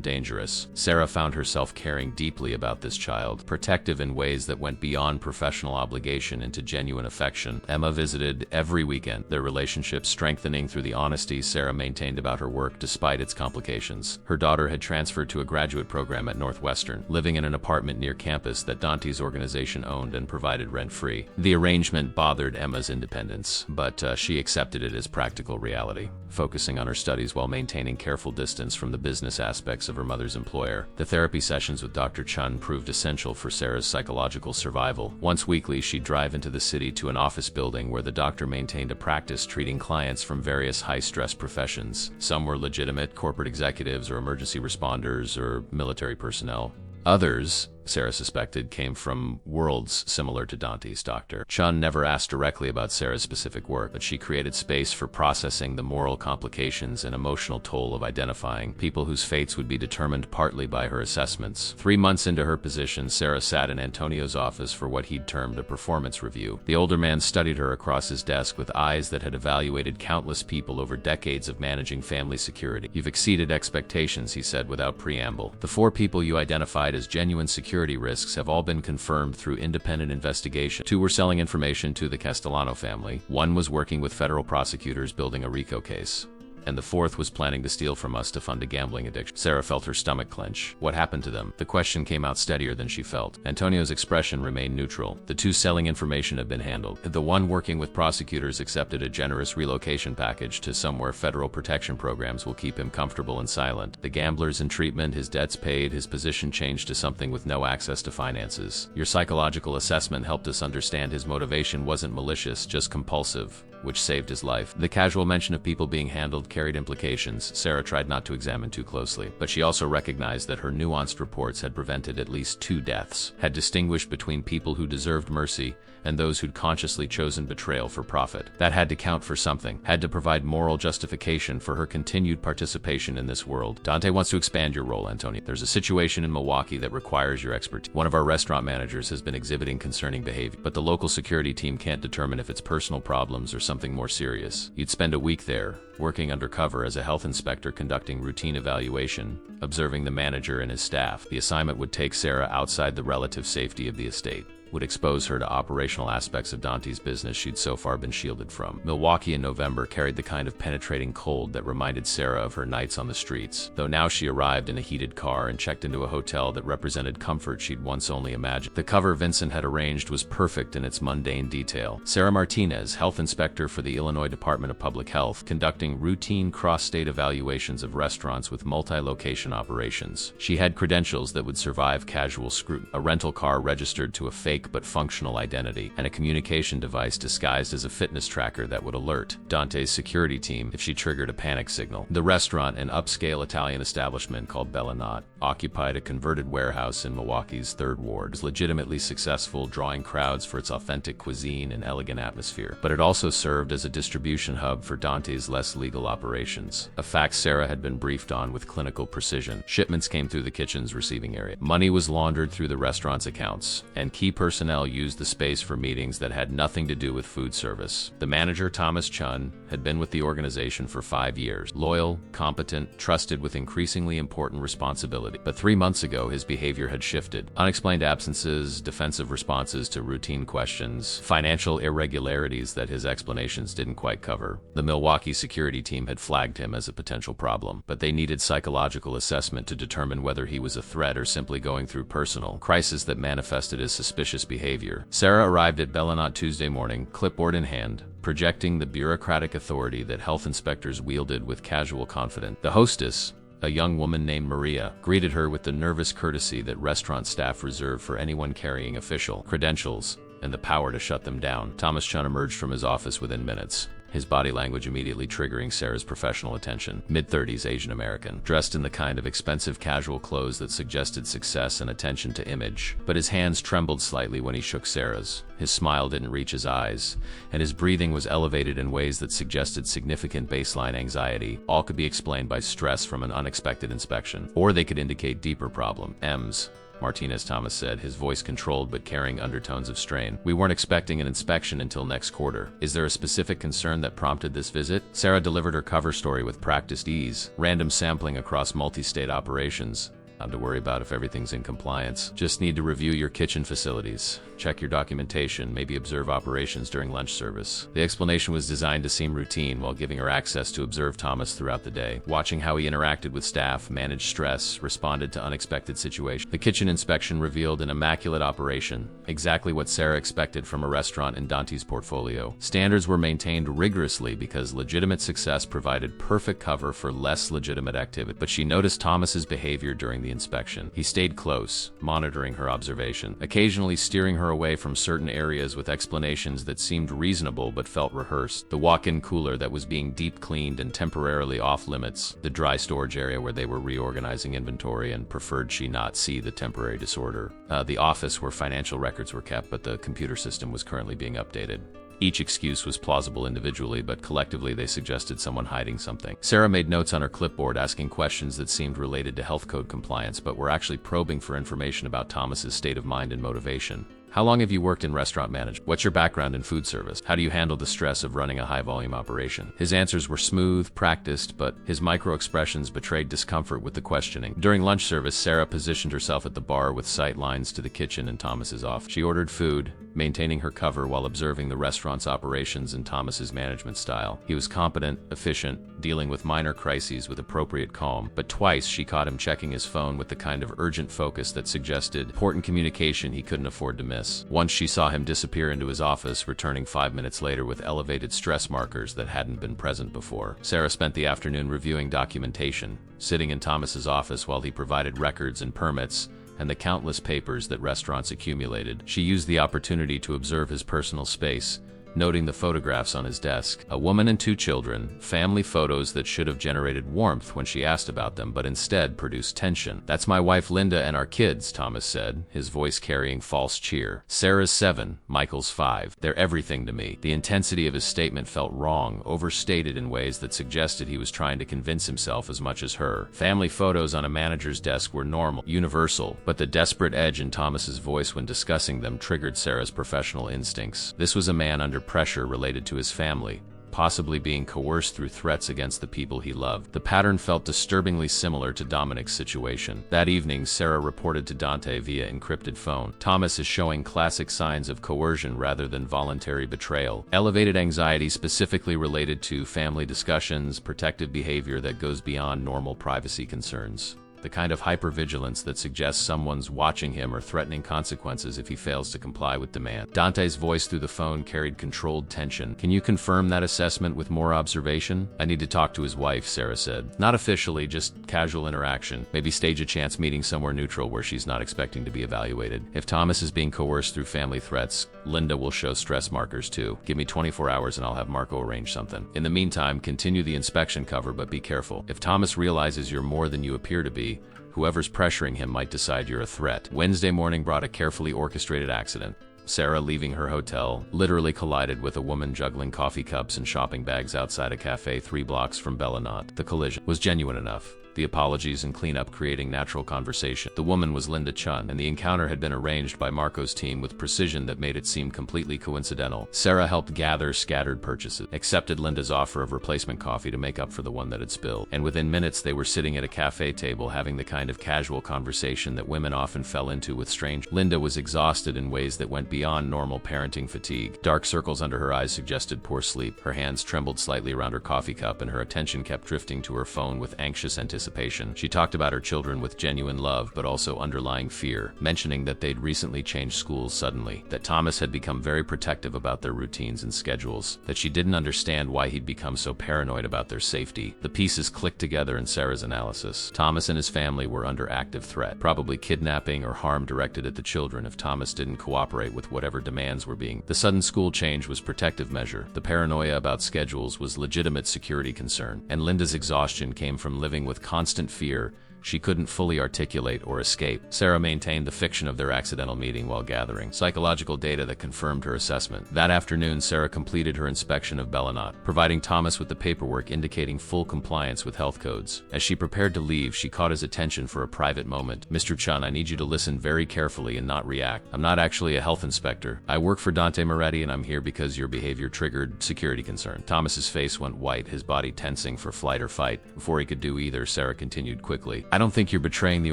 dangerous. Sarah found herself caring deeply about this child, protective in ways that went beyond professional obligation into genuine affection. Emma visited every weekend, their relationship strengthening through the honesty Sarah maintained about her work despite its complications. Her daughter had transferred to a graduate program at Northwestern, living in an apartment near campus that Dante's organization owned and provided rent-free. The arrangement bothered Emma's independence, but she accepted it as practical reality, focusing on her studies while maintaining careful distance from the business aspects of her mother's employer. The therapy sessions with Dr. Chun proved essential for Sarah's psychological survival. Once weekly, she'd drive into the city to an office building where the doctor maintained a practice treating clients from various high-stress professions. Some were legitimate corporate executives or emergency responders or military personnel. Others, Sarah suspected, came from worlds similar to Dante's doctor. Chun never asked directly about Sarah's specific work, but she created space for processing the moral complications and emotional toll of identifying people whose fates would be determined partly by her assessments. 3 months into her position, Sarah sat in Antonio's office for what he'd termed a performance review. The older man studied her across his desk with eyes that had evaluated countless people over decades of managing family security. "You've exceeded expectations," he said without preamble. "The 4 people you identified as genuine security risks have all been confirmed through independent investigation. 2 were selling information to the Castellano family. 1 was working with federal prosecutors building a RICO case. And the 4th was planning to steal from us to fund a gambling addiction." Sarah felt her stomach clench. What happened to them? The question came out steadier than she felt. Antonio's expression remained neutral. "The 2 selling information have been handled. The 1 working with prosecutors accepted a generous relocation package to somewhere federal protection programs will keep him comfortable and silent. The gambler's in treatment, his debts paid, his position changed to something with no access to finances. Your psychological assessment helped us understand his motivation wasn't malicious, just compulsive, which saved his life." The casual mention of people being handled carried implications Sarah tried not to examine too closely, but she also recognized that her nuanced reports had prevented at least 2 deaths, had distinguished between people who deserved mercy and those who'd consciously chosen betrayal for profit. That had to count for something, had to provide moral justification for her continued participation in this world. "Dante wants to expand your role, Antonio. There's a situation in Milwaukee that requires your expertise. One of our restaurant managers has been exhibiting concerning behavior, but the local security team can't determine if it's personal problems or something more serious. You'd spend a week there, working undercover as a health inspector conducting routine evaluation, observing the manager and his staff. The assignment would take Sarah outside the relative safety of the estate. would expose her to operational aspects of Dante's business she'd so far been shielded from. Milwaukee in November carried the kind of penetrating cold that reminded Sarah of her nights on the streets, though now she arrived in a heated car and checked into a hotel that represented comfort she'd once only imagined. The cover Vincent had arranged was perfect in its mundane detail. Sarah Martinez, health inspector for the Illinois Department of Public Health, conducting routine cross-state evaluations of restaurants with multi-location operations. She had credentials that would survive casual scrutiny: a rental car registered to a fake but functional identity, and a communication device disguised as a fitness tracker that would alert Dante's security team if she triggered a panic signal. The restaurant, an upscale Italian establishment called Bellinot, occupied a converted warehouse in Milwaukee's 3rd Ward. It was legitimately successful, drawing crowds for its authentic cuisine and elegant atmosphere. But it also served as a distribution hub for Dante's less legal operations, a fact Sarah had been briefed on with clinical precision. Shipments came through the kitchen's receiving area. Money was laundered through the restaurant's accounts, and key personnel used the space for meetings that had nothing to do with food service. The manager, Thomas Chun, had been with the organization for 5 years. Loyal, competent, trusted with increasingly important responsibility. But 3 months ago, his behavior had shifted. Unexplained absences, defensive responses to routine questions, financial irregularities that his explanations didn't quite cover. The Milwaukee security team had flagged him as a potential problem, but they needed psychological assessment to determine whether he was a threat or simply going through personal crisis that manifested as suspicious behavior. Sarah arrived at Bellinot Tuesday morning, clipboard in hand, projecting the bureaucratic authority that health inspectors wielded with casual confidence. The hostess, a young woman named Maria, greeted her with the nervous courtesy that restaurant staff reserve for anyone carrying official credentials and the power to shut them down. Thomas Chun emerged from his office within minutes, his body language immediately triggering Sarah's professional attention. Mid-30s Asian American, dressed in the kind of expensive casual clothes that suggested success and attention to image. But his hands trembled slightly when he shook Sarah's. His smile didn't reach his eyes, and his breathing was elevated in ways that suggested significant baseline anxiety. All could be explained by stress from an unexpected inspection, or they could indicate deeper problems. Martinez Thomas said, his voice controlled but carrying undertones of strain. We weren't expecting an inspection until next quarter. Is there a specific concern that prompted this visit? Sarah delivered her cover story with practiced ease. Random sampling across multi-state operations. Not to worry about if everything's in compliance. Just need to review your kitchen facilities, check your documentation, maybe observe operations during lunch service. The explanation was designed to seem routine while giving her access to observe Thomas throughout the day, watching how he interacted with staff, managed stress, responded to unexpected situations. The kitchen inspection revealed an immaculate operation, exactly what Sarah expected from a restaurant in Dante's portfolio. Standards were maintained rigorously because legitimate success provided perfect cover for less legitimate activity. But she noticed Thomas's behavior during the inspection. He stayed close, monitoring her observation, occasionally steering her away from certain areas with explanations that seemed reasonable but felt rehearsed. The walk-in cooler that was being deep cleaned and temporarily off limits, the dry storage area where they were reorganizing inventory and preferred she not see the temporary disorder, the office where financial records were kept but the computer system was currently being updated. Each excuse was plausible individually, but collectively they suggested someone hiding something. Sarah made notes on her clipboard asking questions that seemed related to health code compliance, but were actually probing for information about Thomas's state of mind and motivation. How long have you worked in restaurant management? What's your background in food service? How do you handle the stress of running a high-volume operation? His answers were smooth, practiced, but his micro-expressions betrayed discomfort with the questioning. During lunch service, Sarah positioned herself at the bar with sight lines to the kitchen and Thomas's office. She ordered food, maintaining her cover while observing the restaurant's operations and Thomas's management style. He was competent, efficient, dealing with minor crises with appropriate calm, but twice she caught him checking his phone with the kind of urgent focus that suggested important communication he couldn't afford to miss. Once she saw him disappear into his office, returning 5 minutes later with elevated stress markers that hadn't been present before. Sarah spent the afternoon reviewing documentation, sitting in Thomas's office while he provided records and permits and the countless papers that restaurants accumulated. She used the opportunity to observe his personal space, noting the photographs on his desk. A woman and 2 children, family photos that should have generated warmth when she asked about them, but instead produced tension. That's my wife Linda and our kids, Thomas said, his voice carrying false cheer. Sarah's 7, Michael's 5. They're everything to me. The intensity of his statement felt wrong, overstated in ways that suggested he was trying to convince himself as much as her. Family photos on a manager's desk were normal, universal, but the desperate edge in Thomas's voice when discussing them triggered Sarah's professional instincts. This was a man under pressure related to his family, possibly being coerced through threats against the people he loved. The pattern felt disturbingly similar to Dominic's situation. That evening, Sarah reported to Dante via encrypted phone. Thomas is showing classic signs of coercion rather than voluntary betrayal. Elevated anxiety specifically related to family discussions, protective behavior that goes beyond normal privacy concerns. The kind of hypervigilance that suggests someone's watching him or threatening consequences if he fails to comply with demand. Dante's voice through the phone carried controlled tension. "Can you confirm that assessment with more observation?" "I need to talk to his wife," Sarah said. "Not officially, just casual interaction. Maybe stage a chance meeting somewhere neutral where she's not expecting to be evaluated. If Thomas is being coerced through family threats, Linda will show stress markers too. Give me 24 hours and I'll have Marco arrange something. In the meantime, continue the inspection cover, but be careful. If Thomas realizes you're more than you appear to be, whoever's pressuring him might decide you're a threat." Wednesday morning brought a carefully orchestrated accident. Sarah, leaving her hotel, literally collided with a woman juggling coffee cups and shopping bags outside a cafe 3 blocks from Bellinot. The collision was genuine enough. The apologies and cleanup creating natural conversation. The woman was Linda Chun, and the encounter had been arranged by Marco's team with precision that made it seem completely coincidental. Sarah helped gather scattered purchases, accepted Linda's offer of replacement coffee to make up for the one that had spilled, and within minutes they were sitting at a cafe table having the kind of casual conversation that women often fell into with strangers. Linda was exhausted in ways that went beyond normal parenting fatigue. Dark circles under her eyes suggested poor sleep. Her hands trembled slightly around her coffee cup, and her attention kept drifting to her phone with anxious anticipation. She talked about her children with genuine love, but also underlying fear, mentioning that they'd recently changed schools suddenly, that Thomas had become very protective about their routines and schedules, that she didn't understand why he'd become so paranoid about their safety. The pieces clicked together in Sarah's analysis. Thomas and his family were under active threat, probably kidnapping or harm directed at the children if Thomas didn't cooperate with whatever demands were being. The sudden school change was protective measure. The paranoia about schedules was legitimate security concern, and Linda's exhaustion came from living with constant fear she couldn't fully articulate or escape. Sarah maintained the fiction of their accidental meeting while gathering psychological data that confirmed her assessment. That afternoon, Sarah completed her inspection of Bellinot, providing Thomas with the paperwork indicating full compliance with health codes. As she prepared to leave, she caught his attention for a private moment. "Mr. Chun, I need you to listen very carefully and not react. I'm not actually a health inspector. I work for Dante Moretti, and I'm here because your behavior triggered security concern." Thomas's face went white, his body tensing for flight or fight. Before he could do either, Sarah continued quickly. "I don't think you're betraying the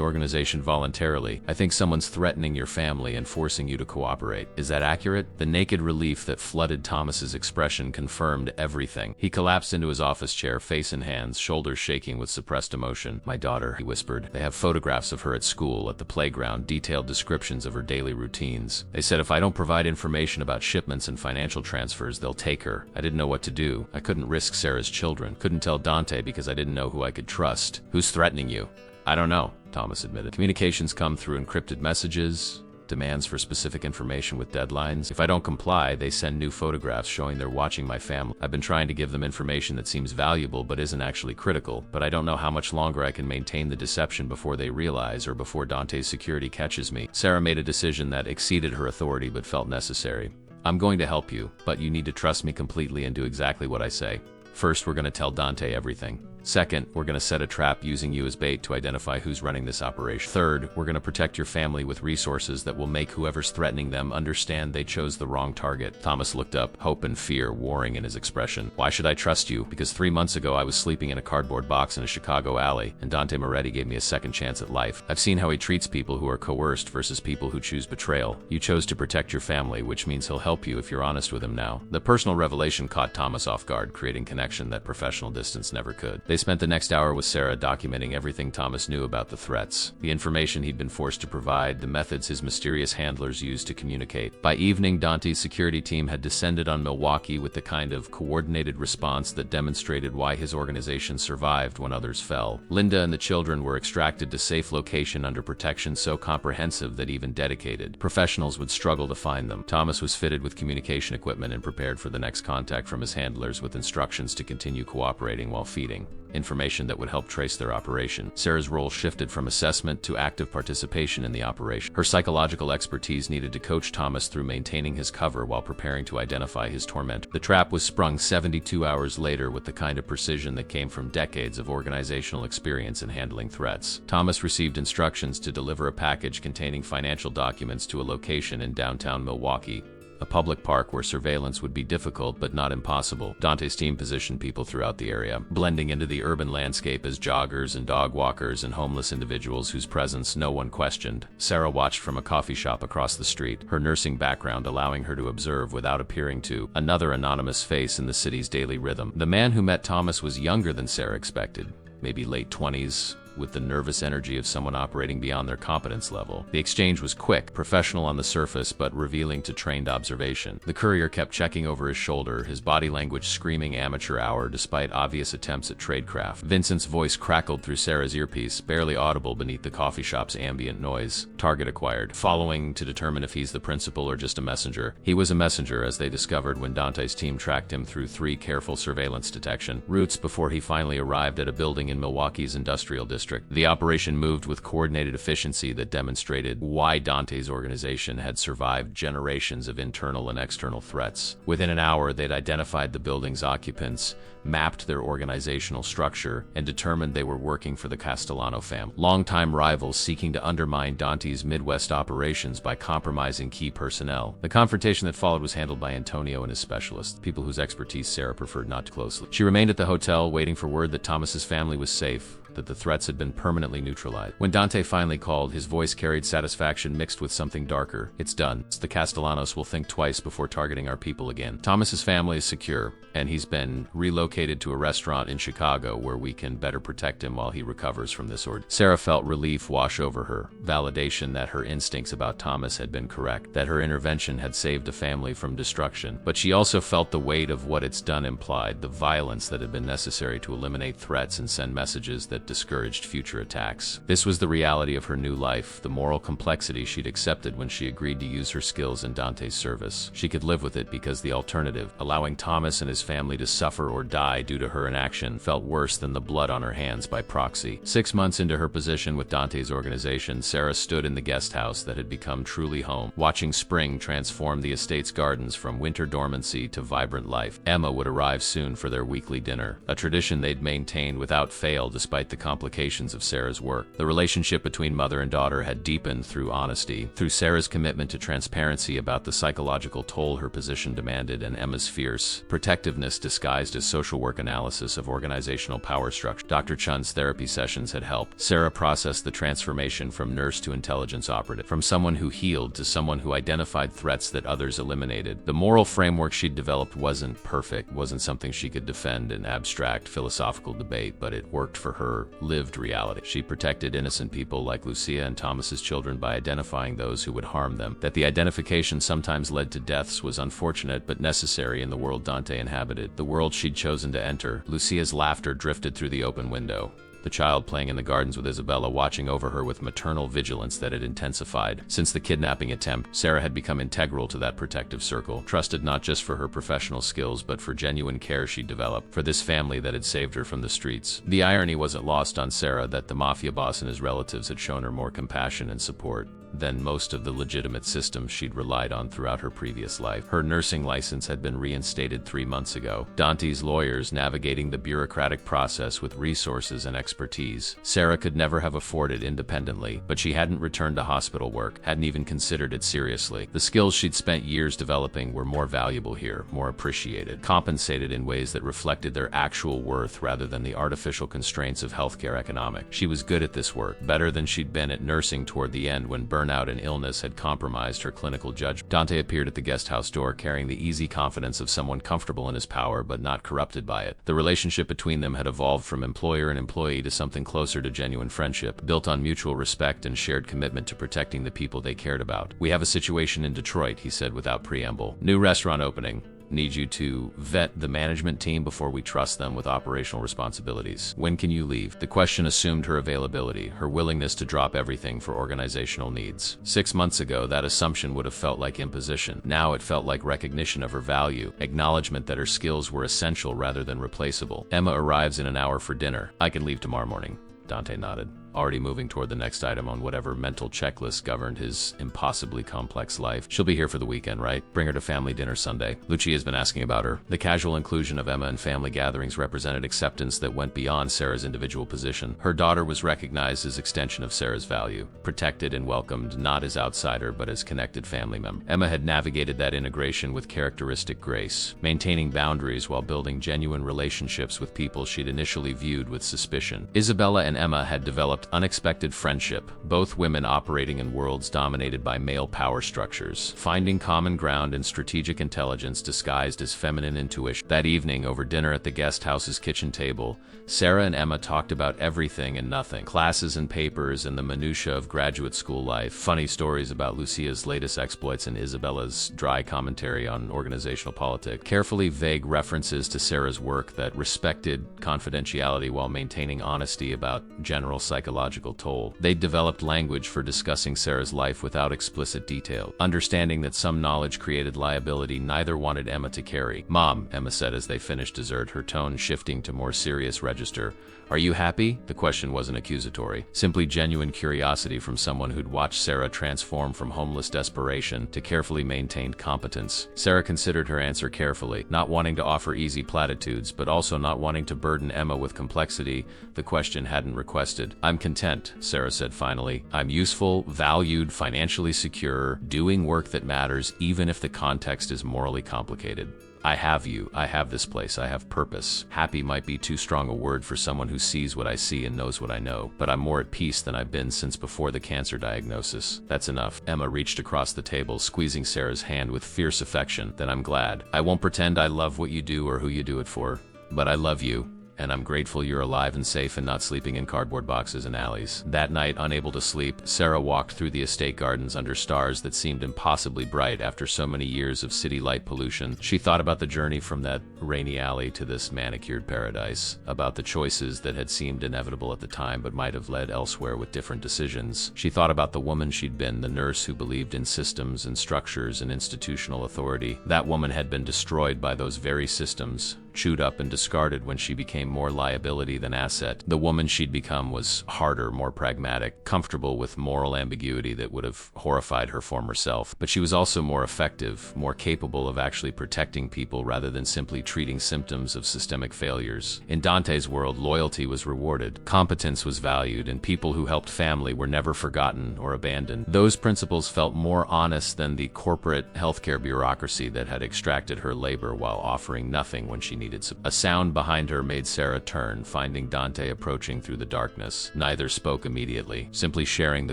organization voluntarily. I think someone's threatening your family and forcing you to cooperate. Is that accurate?" The naked relief that flooded Thomas's expression confirmed everything. He collapsed into his office chair, face in hands, shoulders shaking with suppressed emotion. "My daughter," he whispered. "They have photographs of her at school, at the playground, detailed descriptions of her daily routines. They said if I don't provide information about shipments and financial transfers, they'll take her. I didn't know what to do. I couldn't risk Sarah's children. Couldn't tell Dante because I didn't know who I could trust." "Who's threatening you?" "I don't know," Thomas admitted. "Communications come through encrypted messages, demands for specific information with deadlines. If I don't comply, they send new photographs showing they're watching my family. I've been trying to give them information that seems valuable but isn't actually critical, but I don't know how much longer I can maintain the deception before they realize or before Dante's security catches me." Sarah made a decision that exceeded her authority but felt necessary. "I'm going to help you, but you need to trust me completely and do exactly what I say. First, we're going to tell Dante everything. Second, we're going to set a trap using you as bait to identify who's running this operation. Third, we're going to protect your family with resources that will make whoever's threatening them understand they chose the wrong target." Thomas looked up, hope and fear warring in his expression. "Why should I trust you? Because 3 months ago I was sleeping in a cardboard box in a Chicago alley, and Dante Moretti gave me a second chance at life. I've seen how he treats people who are coerced versus people who choose betrayal. You chose to protect your family, which means he'll help you if you're honest with him now." The personal revelation caught Thomas off guard, creating connection that professional distance never could. They spent the next hour with Sarah documenting everything Thomas knew about the threats, the information he'd been forced to provide, the methods his mysterious handlers used to communicate. By evening, Dante's security team had descended on Milwaukee with the kind of coordinated response that demonstrated why his organization survived when others fell. Linda and the children were extracted to safe location under protection so comprehensive that even dedicated professionals would struggle to find them. Thomas was fitted with communication equipment and prepared for the next contact from his handlers with instructions to continue cooperating while feeding information that would help trace their operation. Sarah's role shifted from assessment to active participation in the operation. Her psychological expertise needed to coach Thomas through maintaining his cover while preparing to identify his tormentor. The trap was sprung 72 hours later with the kind of precision that came from decades of organizational experience in handling threats. Thomas received instructions to deliver a package containing financial documents to a location in downtown Milwaukee. a public park where surveillance would be difficult but not impossible. Dante's team positioned people throughout the area, blending into the urban landscape as joggers and dog walkers and homeless individuals whose presence no one questioned. Sarah watched from a coffee shop across the street, her nursing background allowing her to observe without appearing to another anonymous face in the city's daily rhythm. The man who met Thomas was younger than Sarah expected, maybe late 20s, with the nervous energy of someone operating beyond their competence level. The exchange was quick, professional on the surface, but revealing to trained observation. The courier kept checking over his shoulder, his body language screaming amateur hour despite obvious attempts at tradecraft. Vincent's voice crackled through Sarah's earpiece, barely audible beneath the coffee shop's ambient noise. Target acquired. Following to determine if he's the principal or just a messenger. He was a messenger, as they discovered when Dante's team tracked him through 3 careful surveillance detection routes before he finally arrived at a building in Milwaukee's industrial district. The operation moved with coordinated efficiency that demonstrated why Dante's organization had survived generations of internal and external threats. Within an hour, they'd identified the building's occupants, mapped their organizational structure, and determined they were working for the Castellano family, longtime rivals seeking to undermine Dante's Midwest operations by compromising key personnel. The confrontation that followed was handled by Antonio and his specialists, people whose expertise Sarah preferred not to closely. She remained at the hotel, waiting for word that Thomas's family was safe, that the threats had been permanently neutralized. When Dante finally called, his voice carried satisfaction mixed with something darker. It's done. The Castellanos will think twice before targeting our people again. Thomas's family is secure, and he's been relocated to a restaurant in Chicago where we can better protect him while he recovers from this ordeal. Sarah felt relief wash over her, validation that her instincts about Thomas had been correct, that her intervention had saved a family from destruction. But she also felt the weight of what it's done implied, the violence that had been necessary to eliminate threats and send messages that discouraged future attacks. This was the reality of her new life, the moral complexity she'd accepted when she agreed to use her skills in Dante's service. She could live with it because the alternative, allowing Thomas and his family to suffer or die due to her inaction, felt worse than the blood on her hands by proxy. 6 months into her position with Dante's organization, Sarah stood in the guest house that had become truly home, watching spring transform the estate's gardens from winter dormancy to vibrant life. Emma would arrive soon for their weekly dinner, a tradition they'd maintained without fail despite the complications of Sarah's work. The relationship between mother and daughter had deepened through honesty, through Sarah's commitment to transparency about the psychological toll her position demanded, and Emma's fierce protectiveness disguised as social work analysis of organizational power structure. Dr. Chun's therapy sessions had helped. Sarah processed the transformation from nurse to intelligence operative, from someone who healed to someone who identified threats that others eliminated. The moral framework she'd developed wasn't perfect, wasn't something she could defend in abstract philosophical debate, but it worked for her lived reality. She protected innocent people like Lucia and Thomas's children by identifying those who would harm them. That the identification sometimes led to deaths was unfortunate but necessary in the world Dante inhabited, the world she'd chosen to enter. Lucia's laughter drifted through the open window, the child playing in the gardens with Isabella watching over her with maternal vigilance that had intensified. Since the kidnapping attempt, Sarah had become integral to that protective circle, trusted not just for her professional skills but for genuine care she'd developed for this family that had saved her from the streets. The irony wasn't lost on Sarah that the Mafia boss and his relatives had shown her more compassion and support than most of the legitimate systems she'd relied on throughout her previous life. Her nursing license had been reinstated 3 months ago. Dante's lawyers navigating the bureaucratic process with resources and expertise Sarah could never have afforded independently, but she hadn't returned to hospital work, hadn't even considered it seriously. The skills she'd spent years developing were more valuable here, more appreciated, compensated in ways that reflected their actual worth rather than the artificial constraints of healthcare economics. She was good at this work, better than she'd been at nursing toward the end when burnout and illness had compromised her clinical judgment. Dante appeared at the guest house door carrying the easy confidence of someone comfortable in his power but not corrupted by it. The relationship between them had evolved from employer and employee to something closer to genuine friendship, built on mutual respect and shared commitment to protecting the people they cared about. "We have a situation in Detroit," he said without preamble. "New restaurant opening. Need you to vet the management team before we trust them with operational responsibilities. When can you leave?" The question assumed her availability, her willingness to drop everything for organizational needs. 6 months ago, that assumption would have felt like imposition. Now it felt like recognition of her value, acknowledgement that her skills were essential rather than replaceable. "Emma arrives in an hour for dinner. I can leave tomorrow morning." Dante nodded. already moving toward the next item on whatever mental checklist governed his impossibly complex life. She'll be here for the weekend, right? Bring her to family dinner Sunday. Lucia's been asking about her. The casual inclusion of Emma in family gatherings represented acceptance that went beyond Sarah's individual position. Her daughter was recognized as extension of Sarah's value, protected and welcomed not as outsider but as connected family member. Emma had navigated that integration with characteristic grace, maintaining boundaries while building genuine relationships with people she'd initially viewed with suspicion. Isabella and Emma had developed unexpected friendship, both women operating in worlds dominated by male power structures, finding common ground in strategic intelligence disguised as feminine intuition. That evening, over dinner at the guest house's kitchen table, Sarah and Emma talked about everything and nothing: classes and papers and the minutiae of graduate school life, funny stories about Lucia's latest exploits and Isabella's dry commentary on organizational politics, carefully vague references to Sarah's work that respected confidentiality while maintaining honesty about general psychological toll. They'd developed language for discussing Sarah's life without explicit detail, understanding that some knowledge created liability neither wanted Emma to carry. "Mom," Emma said as they finished dessert, her tone shifting to more serious register, "are you happy?" The question wasn't accusatory, simply genuine curiosity from someone who'd watched Sarah transform from homeless desperation to carefully maintained competence. Sarah considered her answer carefully, not wanting to offer easy platitudes, but also not wanting to burden Emma with complexity the question hadn't requested. "I'm content," Sarah said finally. "I'm useful, valued, financially secure, doing work that matters, even if the context is morally complicated. I have you, I have this place, I have purpose. Happy might be too strong a word for someone who sees what I see and knows what I know, but I'm more at peace than I've been since before the cancer diagnosis. That's enough." Emma reached across the table, squeezing Sarah's hand with fierce affection. "Then I'm glad. I won't pretend I love what you do or who you do it for, but I love you. And I'm grateful you're alive and safe and not sleeping in cardboard boxes and alleys." That night, unable to sleep, Sarah walked through the estate gardens under stars that seemed impossibly bright after so many years of city light pollution. She thought about the journey from that rainy alley to this manicured paradise, about the choices that had seemed inevitable at the time but might have led elsewhere with different decisions. She thought about the woman she'd been, the nurse who believed in systems and structures and institutional authority. That woman had been destroyed by those very systems, chewed up and discarded when she became more liability than asset. The woman she'd become was harder, more pragmatic, comfortable with moral ambiguity that would have horrified her former self. But she was also more effective, more capable of actually protecting people rather than simply treating symptoms of systemic failures. In Dante's world, loyalty was rewarded, competence was valued, and people who helped family were never forgotten or abandoned. Those principles felt more honest than the corporate healthcare bureaucracy that had extracted her labor while offering nothing when she needed. A sound behind her made Sarah turn, finding Dante approaching through the darkness. Neither spoke immediately, simply sharing the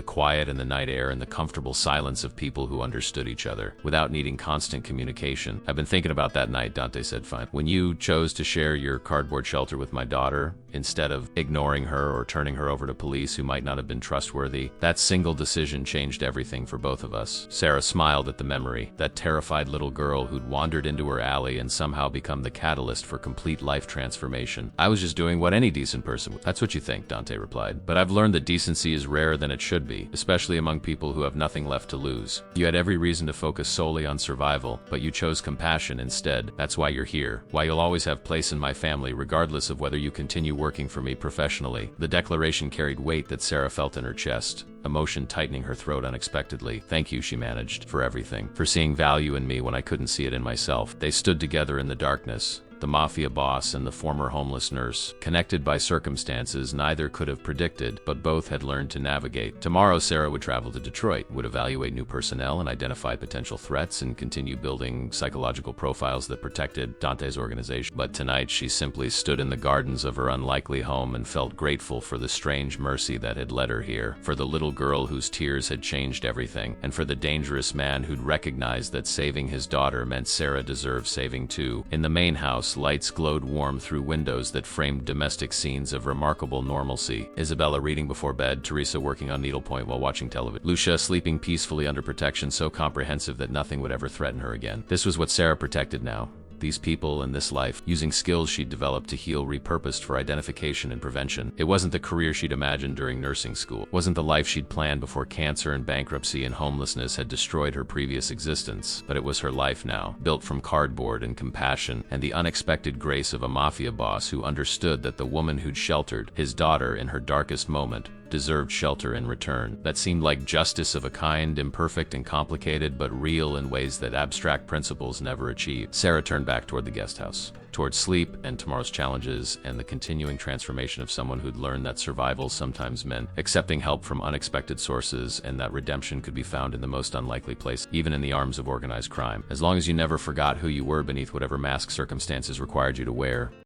quiet and the night air and the comfortable silence of people who understood each other, without needing constant communication. "I've been thinking about that night," Dante said finally. "When you chose to share your cardboard shelter with my daughter, instead of ignoring her or turning her over to police who might not have been trustworthy, that single decision changed everything for both of us." Sarah smiled at the memory, that terrified little girl who'd wandered into her alley and somehow become the catalyst for complete life transformation. "I was just doing what any decent person would." "That's what you think," Dante replied. "But I've learned that decency is rarer than it should be, especially among people who have nothing left to lose. You had every reason to focus solely on survival, but you chose compassion instead. That's why you're here, why you'll always have place in my family regardless of whether you continue working for me professionally." The declaration carried weight that Sarah felt in her chest, emotion tightening her throat unexpectedly. "Thank you," she managed, "for everything, for seeing value in me when I couldn't see it in myself." They stood together in the darkness, the Mafia boss and the former homeless nurse, connected by circumstances neither could have predicted, but both had learned to navigate. Tomorrow, Sarah would travel to Detroit, would evaluate new personnel and identify potential threats and continue building psychological profiles that protected Dante's organization. But tonight, she simply stood in the gardens of her unlikely home and felt grateful for the strange mercy that had led her here, for the little girl whose tears had changed everything, and for the dangerous man who'd recognized that saving his daughter meant Sarah deserved saving too. In the main house, lights glowed warm through windows that framed domestic scenes of remarkable normalcy. Isabella reading before bed, Teresa working on needlepoint while watching television, Lucia sleeping peacefully under protection so comprehensive that nothing would ever threaten her again. This was what Sarah protected now. These people and this life, using skills she'd developed to heal, repurposed for identification and prevention. It wasn't the career she'd imagined during nursing school. It wasn't the life she'd planned before cancer and bankruptcy and homelessness had destroyed her previous existence. But it was her life now, built from cardboard and compassion and the unexpected grace of a Mafia boss who understood that the woman who'd sheltered his daughter in her darkest moment deserved shelter in return. That seemed like justice of a kind, imperfect and complicated, but real in ways that abstract principles never achieve. Sarah turned back toward the guest house, toward sleep and tomorrow's challenges and the continuing transformation of someone who'd learned that survival sometimes meant accepting help from unexpected sources, and that redemption could be found in the most unlikely place, even in the arms of organized crime. As long as you never forgot who you were beneath whatever mask circumstances required you to wear.